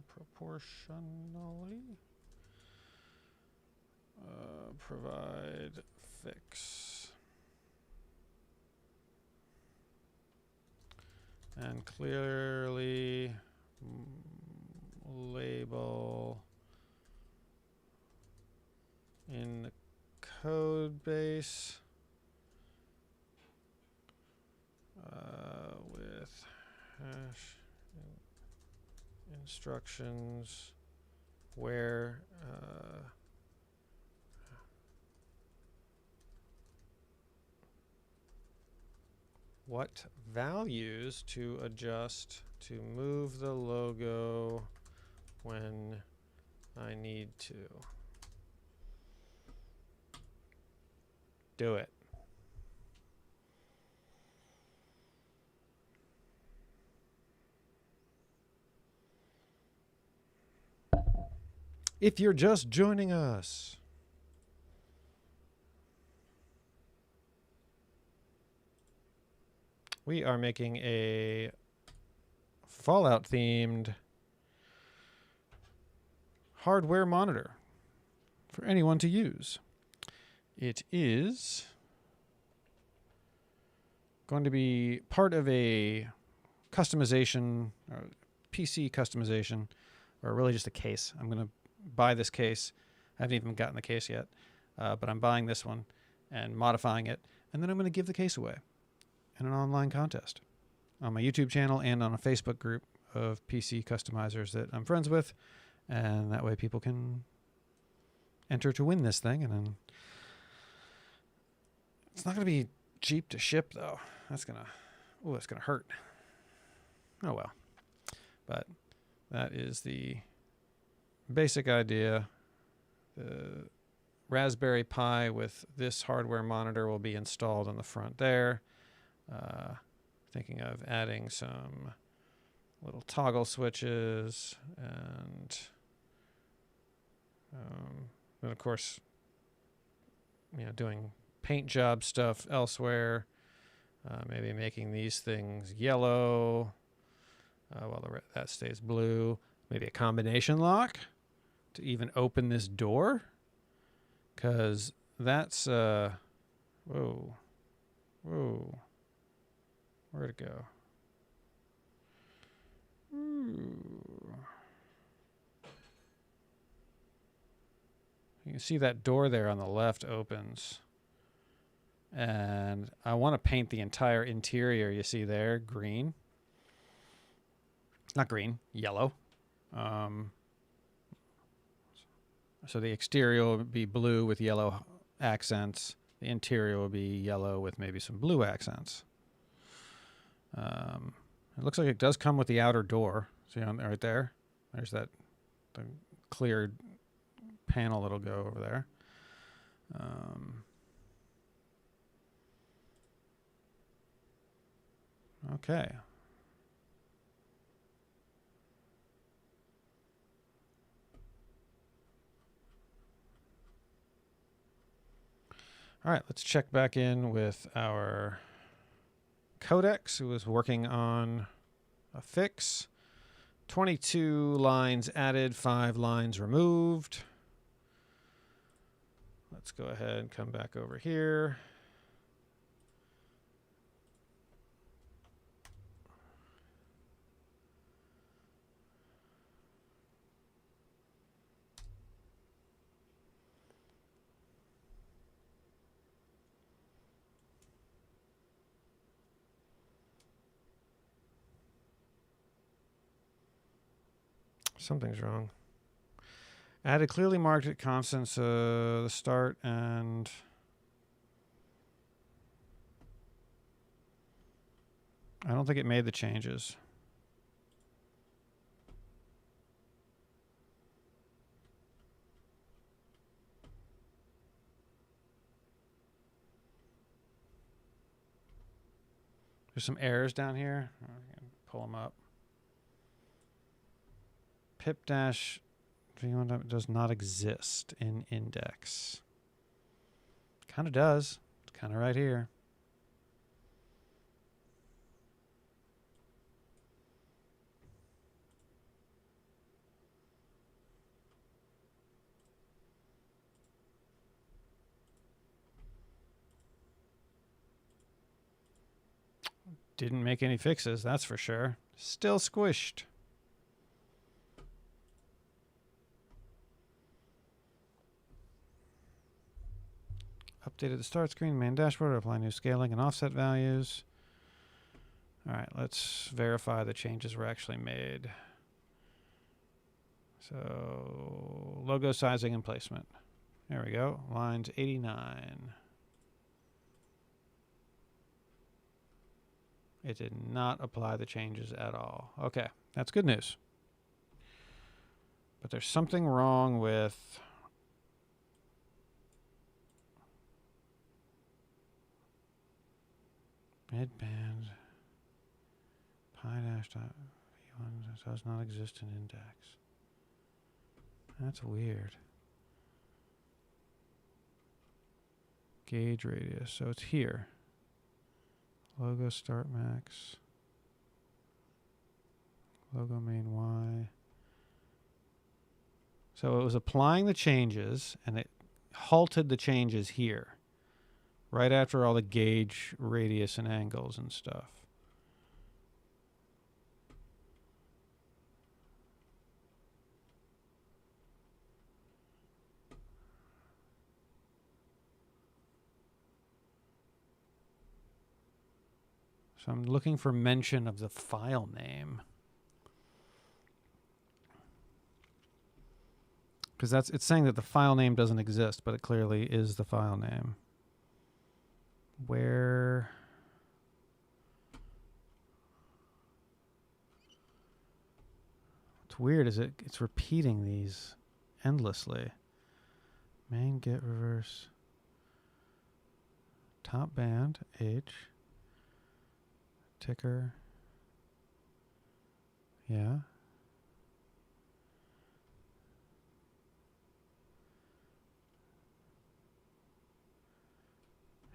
Provide fix. And clearly label in the code base with hash instructions where what values to adjust to move the logo when I need to. Do it. If you're just joining us, we are making a Fallout themed hardware monitor for anyone to use. It is going to be part of a customization, or PC customization, or really just a case. I'm going to buy this case. I haven't even gotten the case yet, but I'm buying this one and modifying it, and then I'm going to give the case away in an online contest on my YouTube channel and on a Facebook group of PC customizers that I'm friends with, and that way people can enter to win this thing. And then it's not going to be cheap to ship, though. That's gonna hurt. Oh well. But that is the basic idea. The Raspberry Pi with this hardware monitor will be installed on the front there. Thinking of adding some little toggle switches and of course, doing paint job stuff elsewhere. Maybe making these things yellow while that stays blue. Maybe a combination lock to even open this door, because that's whoa, where'd it go? Ooh. You can see that door there on the left opens, and I want to paint the entire interior. You see there, green. Not green, yellow. I So the exterior will be blue with yellow accents. The interior will be yellow with maybe some blue accents. It looks like it does come with the outer door. See on right there? There's the clear panel that'll go over there. Okay. All right, let's check back in with our codex, who was working on a fix. 22 lines added, 5 lines removed. Let's go ahead and come back over here. Something's wrong. Added clearly marked constants the start and I don't think it made the changes. There's some errors down here. Pull them up. Pip dash does not exist in index. Kind of does. It's kind of right here. Didn't make any fixes, that's for sure. Still squished. Updated the start screen, main dashboard, apply new scaling and offset values. All right, let's verify the changes were actually made. So, logo sizing and placement. There we go, lines 89. It did not apply the changes at all. Okay, that's good news. But there's something wrong with midband pi dash dot v1 does not exist in index. That's weird. Gauge radius, so it's here. Logo start max. Logo main Y. So it was applying the changes and it halted the changes here. Right after all the gauge radius and angles and stuff. So I'm looking for mention of the file name. Because it's saying that the file name doesn't exist, but it clearly is the file name. Where what's weird is it's repeating these endlessly. Main get reverse top band H ticker, yeah.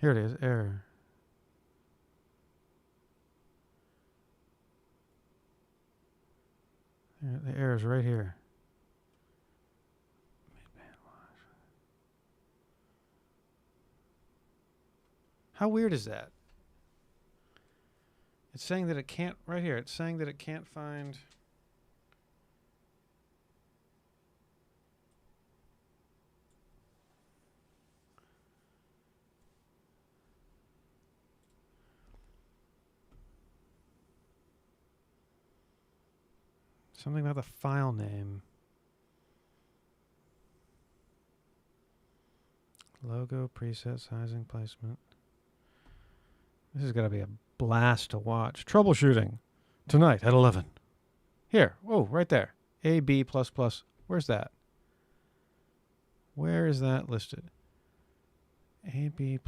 Here it is, error. The error's right here. How weird is that? It's saying that it can't, right here, it's saying that it can't find. Something about the file name. Logo, preset, sizing, placement. This is going to be a blast to watch. Troubleshooting tonight at 11. Here. Oh, right there. AB++. Where's that? Where is that listed? AB++.py.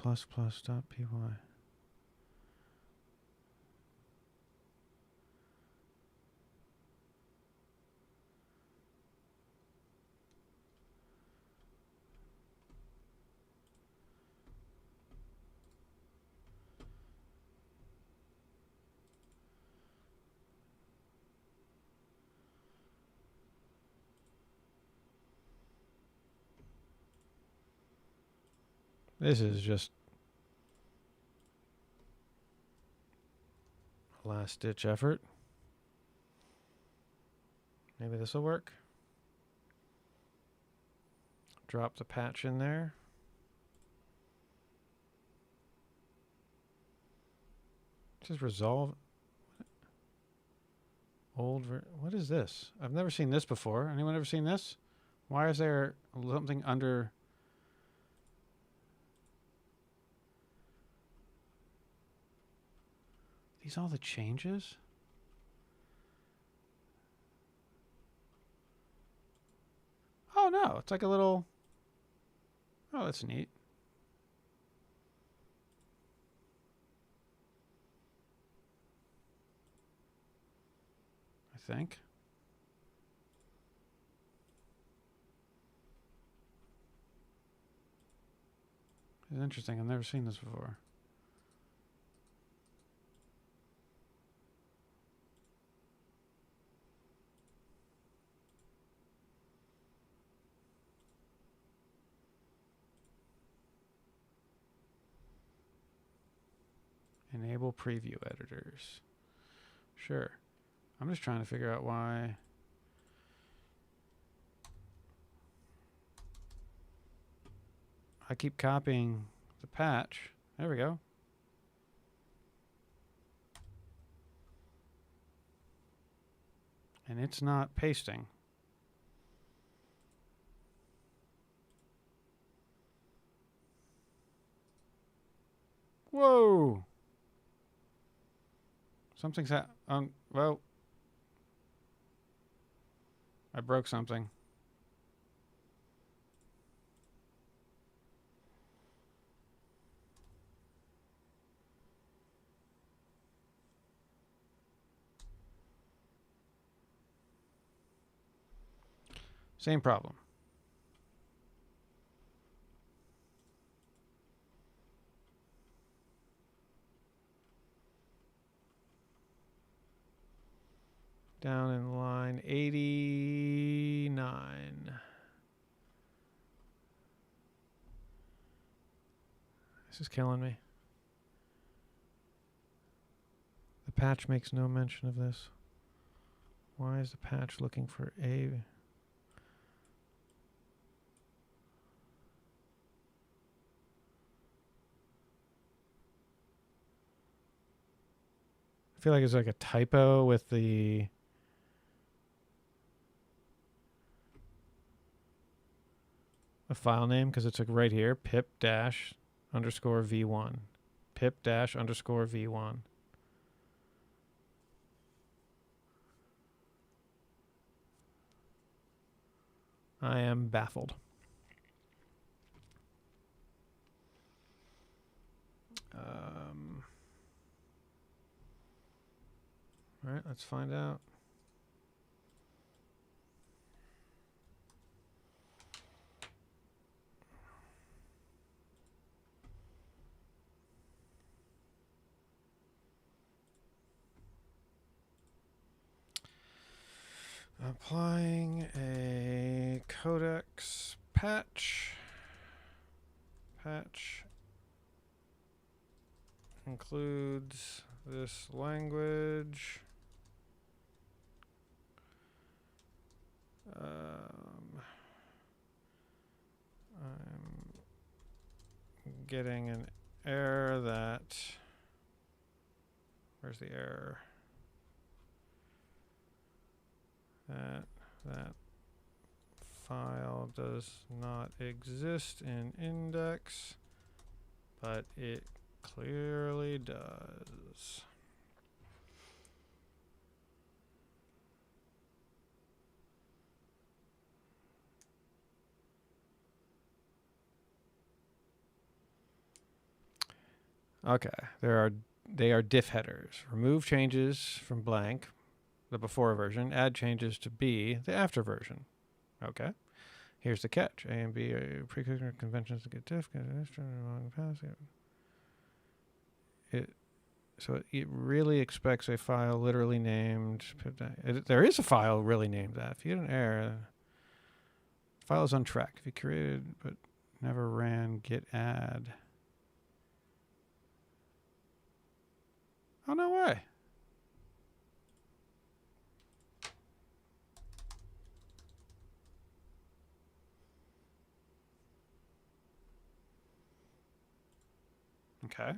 This is just a last-ditch effort. Maybe this will work. Drop the patch in there. Just resolve. What is this? I've never seen this before. Anyone ever seen this? Why is there something under... These all the changes? Oh no, it's like a little... Oh, that's neat. I think. It's interesting. I've never seen this before. Enable preview editors. Sure. I'm just trying to figure out why. I keep copying the patch. There we go. And it's not pasting. Whoa! Something's well, I broke something. Same problem. Down in line 89. This is killing me. The patch makes no mention of this. Why is the patch looking for a... I feel like it's like a typo with the file name, because it's like right here, pip-_v1. Pip-_v1. I am baffled. All right, let's find out. Applying a codex patch. Patch includes this language. I'm getting an error that... Where's the error? That file does not exist in index, but it clearly does. Okay, they are diff headers. Remove changes from blank, the before version, add changes to B, the after version. Okay. Here's the catch. A and B are pre-cooked conventions to get diff. It really expects a file literally named. There is a file really named that. If you get an error, the file is untracked. If you created but never ran git add. Oh, no way. Okay.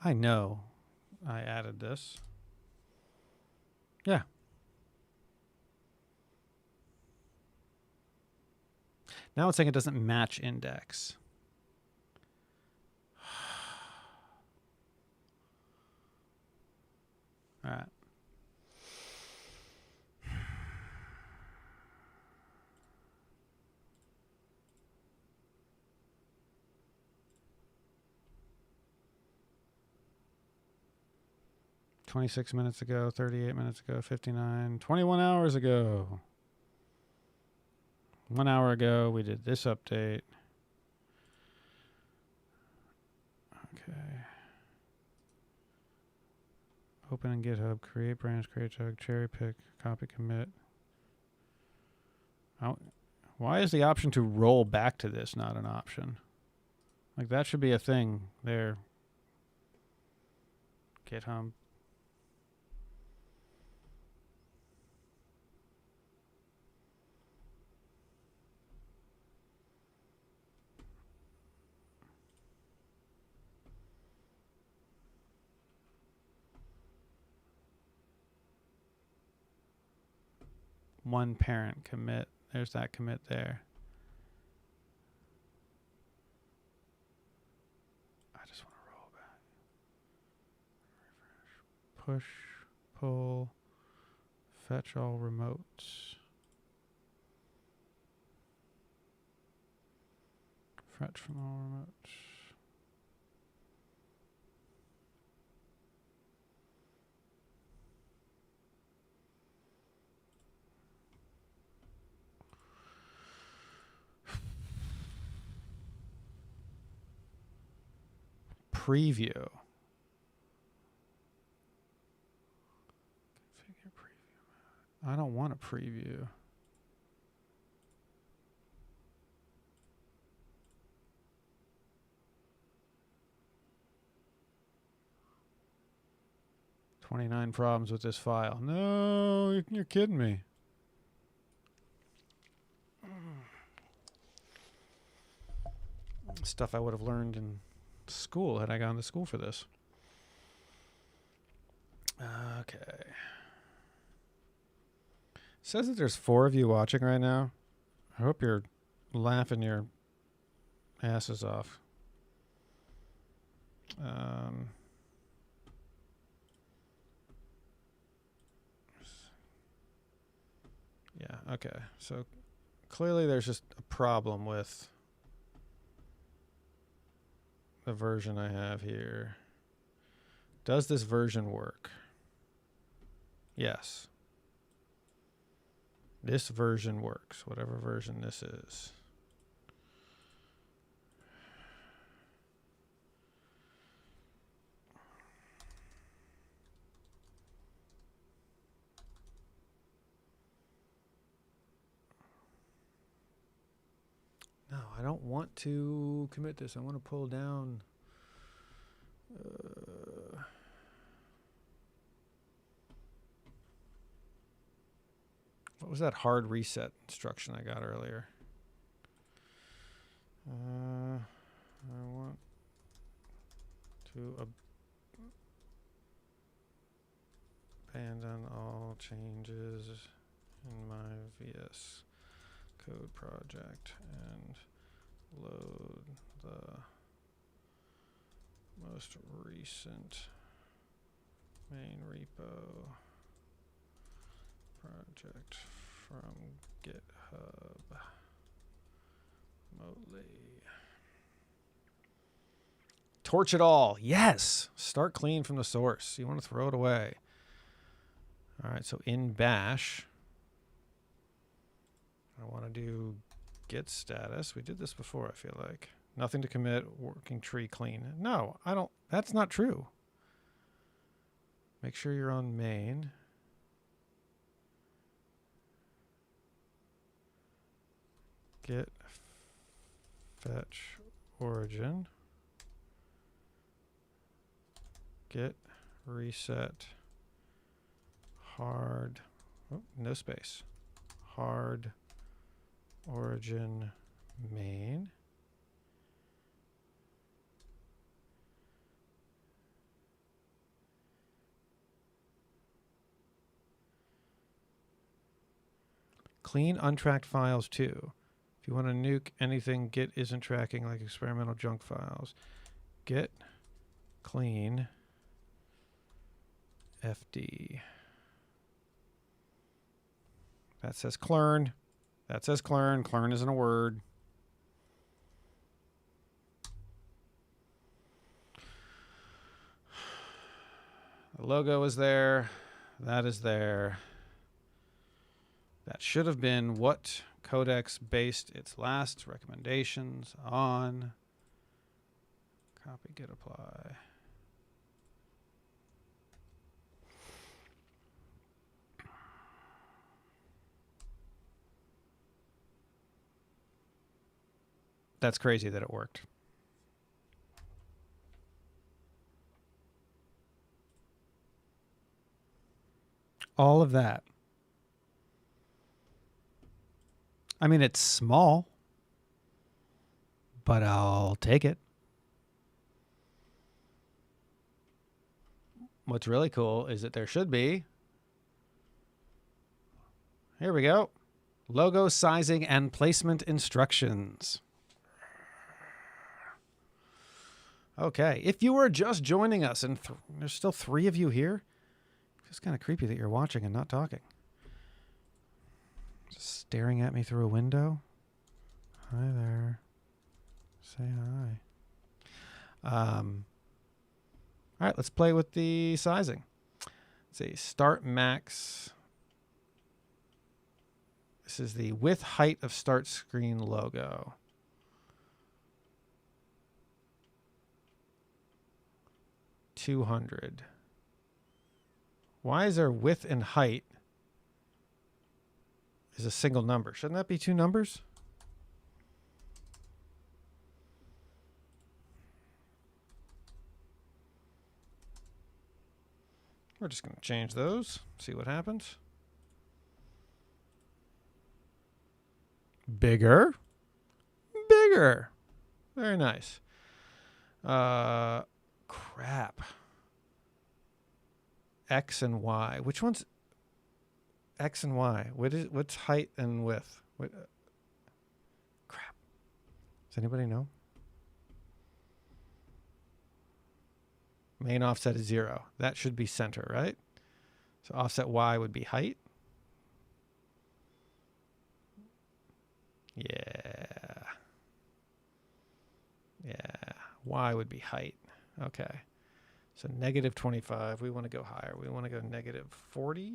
I know I added this. Yeah. Now it's saying it doesn't match index. All right. "26 minutes ago, 38 minutes ago, 59, 21 hours ago. 1 hour ago, we did this update. Okay. Open in GitHub, create branch, create jug, cherry pick, copy commit. Why is the option to roll back to this not an option? Like, that should be a thing there. GitHub. One parent commit. There's that commit there. I just want to roll back. Refresh. Push. Pull. Fetch all remotes. Fetch from all remotes. Preview. Configure preview. I don't want a preview. "29 problems with this file." No, you're kidding me. Stuff I would have learned in school had I gone to school for this. Okay. Says that there's 4 of you watching right now. I hope you're laughing your asses off. Yeah, okay. So clearly there's just a problem with the version I have here. Does this version work? Yes. This version works, whatever version this is. No, I don't want to commit this. I want to pull down. What was that hard reset instruction I got earlier? I want to abandon all changes in my VS Code project and load the most recent main repo project from GitHub remotely. Torch it all. Yes. Start clean from the source. You want to throw it away. All right. So in bash, I want to do git status. We did this before, I feel like. Nothing to commit, working tree clean. No, I don't. That's not true. Make sure you're on main. Git fetch origin. Git reset hard. Oh, no space. Hard origin main. Clean untracked files too. If you want to nuke anything Git isn't tracking, like experimental junk files, Git clean FD. That says clern. That says clern. Clern isn't a word. The logo is there. That is there. That should have been what Codex based its last recommendations on. Copy, git, apply. That's crazy that it worked. All of that. I mean, it's small, but I'll take it. What's really cool is that there should be, here we go, logo sizing and placement instructions. Okay, if you are just joining us, and there's still 3 of you here, it's kind of creepy that you're watching and not talking. Just staring at me through a window. Hi there. Say hi. All right, let's play with the sizing. Let's see, start max. This is the width height of start screen logo. $200. Why is there width and height is a single number? Shouldn't that be 2 numbers? We're just going to change those, see what happens. Bigger. Bigger. Very nice. Crap. X and Y. Which one's X and Y? What's height and width? Crap. Does anybody know? Main offset is 0. That should be center, right? So offset Y would be height. Yeah. Yeah. Y would be height. Okay. So negative 25. We want to go higher. We want to go negative 40.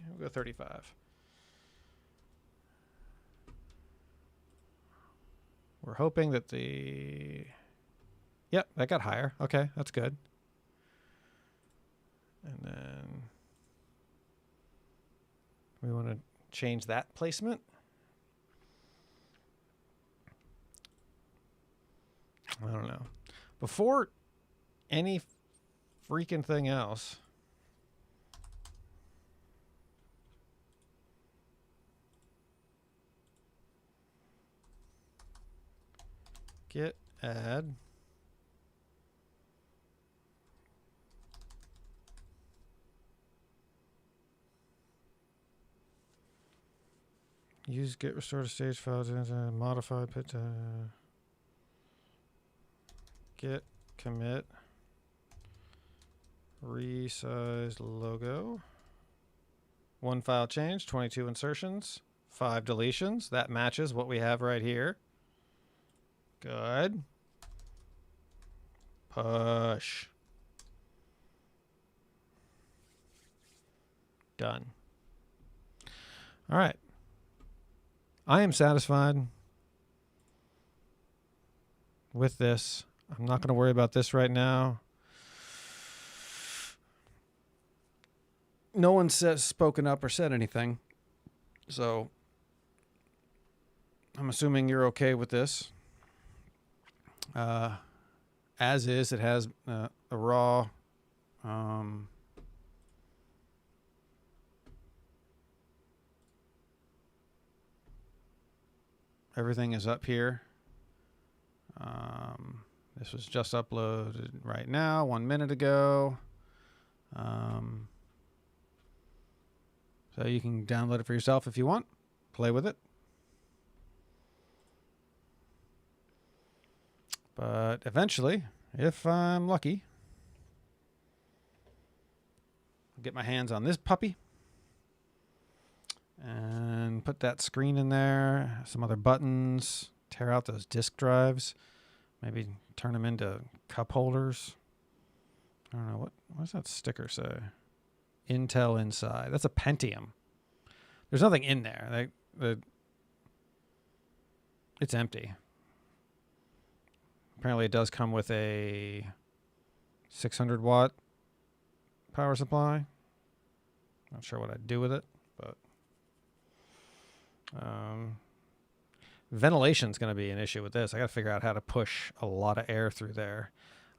We'll go 35. We're hoping that the... Yep, that got higher. Okay, that's good. And then we want to change that placement. I don't know. Before any freaking thing else, Git add. Use git restore to stage files and modify pit git commit resize logo. 1 file change, 22 insertions, 5 deletions. That matches what we have right here. Good. Push. Done. All right. I am satisfied with this. I'm not going to worry about this right now. No one says spoken up or said anything. So I'm assuming you're okay with this. As is, it has a raw everything is up here. This was just uploaded right now, 1 minute ago. So you can download it for yourself if you want. Play with it. But eventually, if I'm lucky, I'll get my hands on this puppy and put that screen in there, some other buttons, tear out those disk drives, maybe turn them into cup holders. I don't know, what does that sticker say? Intel inside. That's a Pentium. There's nothing in there. It's empty. Apparently it does come with a 600 watt power supply. Not sure what I'd do with it, but ventilation's going to be an issue with this. I got to figure out how to push a lot of air through there.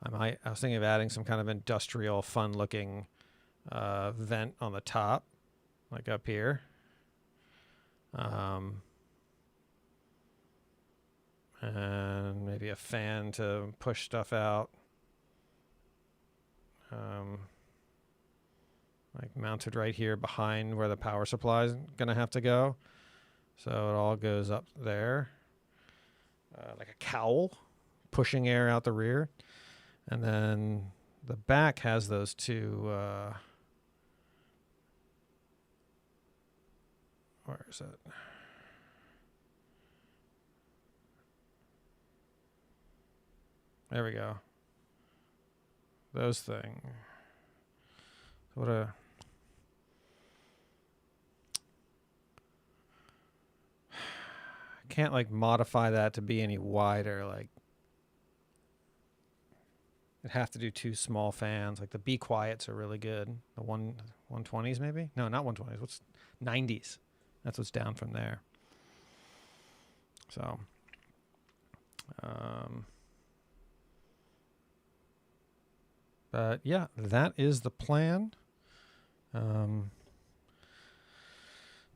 I was thinking of adding some kind of industrial, fun-looking vent on the top, like up here. And maybe a fan to push stuff out. Like mounted right here behind where the power supply is going to have to go. So it all goes up there. Like a cowl, pushing air out the rear. And then the back has those two... where is it? There we go. Those things. What a... can't like modify that to be any wider. Like, it'd have to do 2 small fans. Like the Be Quiets are really good. The 120s maybe? No, not 120s. What's 90s? That's what's down from there. So, but yeah, that is the plan.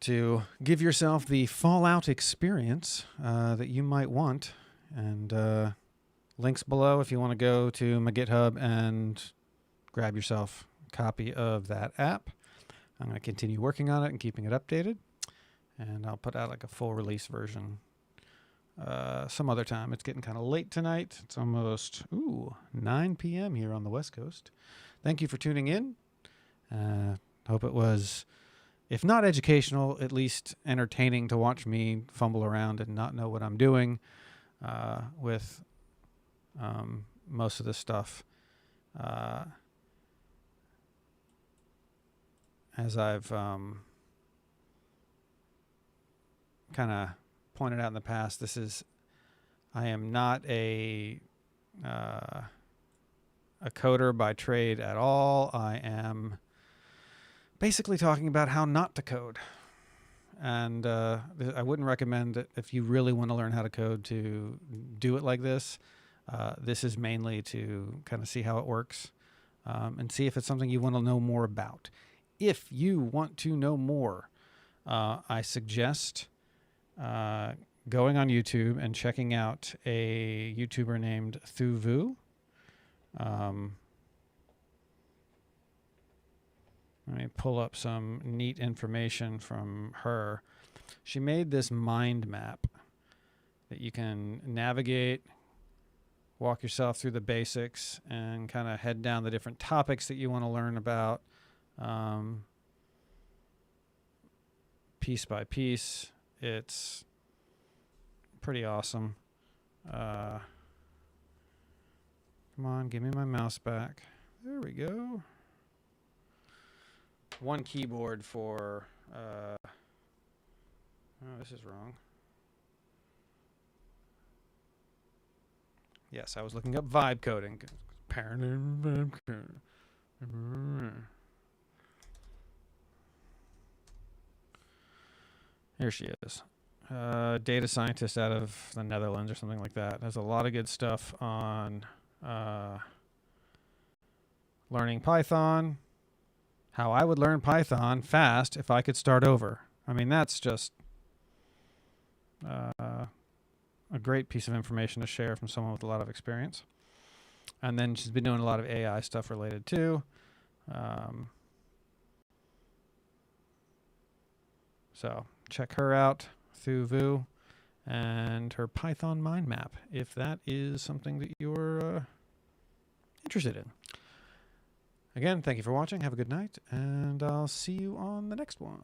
To give yourself the Fallout experience that you might want. And links below if you want to go to my GitHub and grab yourself a copy of that app. I'm going to continue working on it and keeping it updated. And I'll put out like a full release version some other time. It's getting kind of late tonight. It's almost 9 p.m. here on the West Coast. Thank you for tuning in. Hope it was, if not educational, at least entertaining to watch me fumble around and not know what I'm doing with most of this stuff. As I've kind of pointed out in the past, I am not a coder by trade at all. I am basically talking about how not to code. And I wouldn't recommend that if you really want to learn how to code to do it like this. This is mainly to kind of see how it works and see if it's something you want to know more about. If you want to know more, I suggest going on YouTube and checking out a YouTuber named Thuvu. Let me pull up some neat information from her. She made this mind map that you can navigate, walk yourself through the basics, and kind of head down the different topics that you want to learn about, piece by piece. It's pretty awesome. Come on, give me my mouse back. There we go. One keyboard for... oh, this is wrong. Yes, I was looking up vibe coding. Here she is. Data scientist out of the Netherlands or something like that. There's a lot of good stuff on learning Python, how I would learn Python fast if I could start over. I mean, that's just a great piece of information to share from someone with a lot of experience. And then she's been doing a lot of AI stuff related too. So check her out, Thuvu, and her Python mind map, if that is something that you're interested in. Again, thank you for watching. Have a good night, and I'll see you on the next one.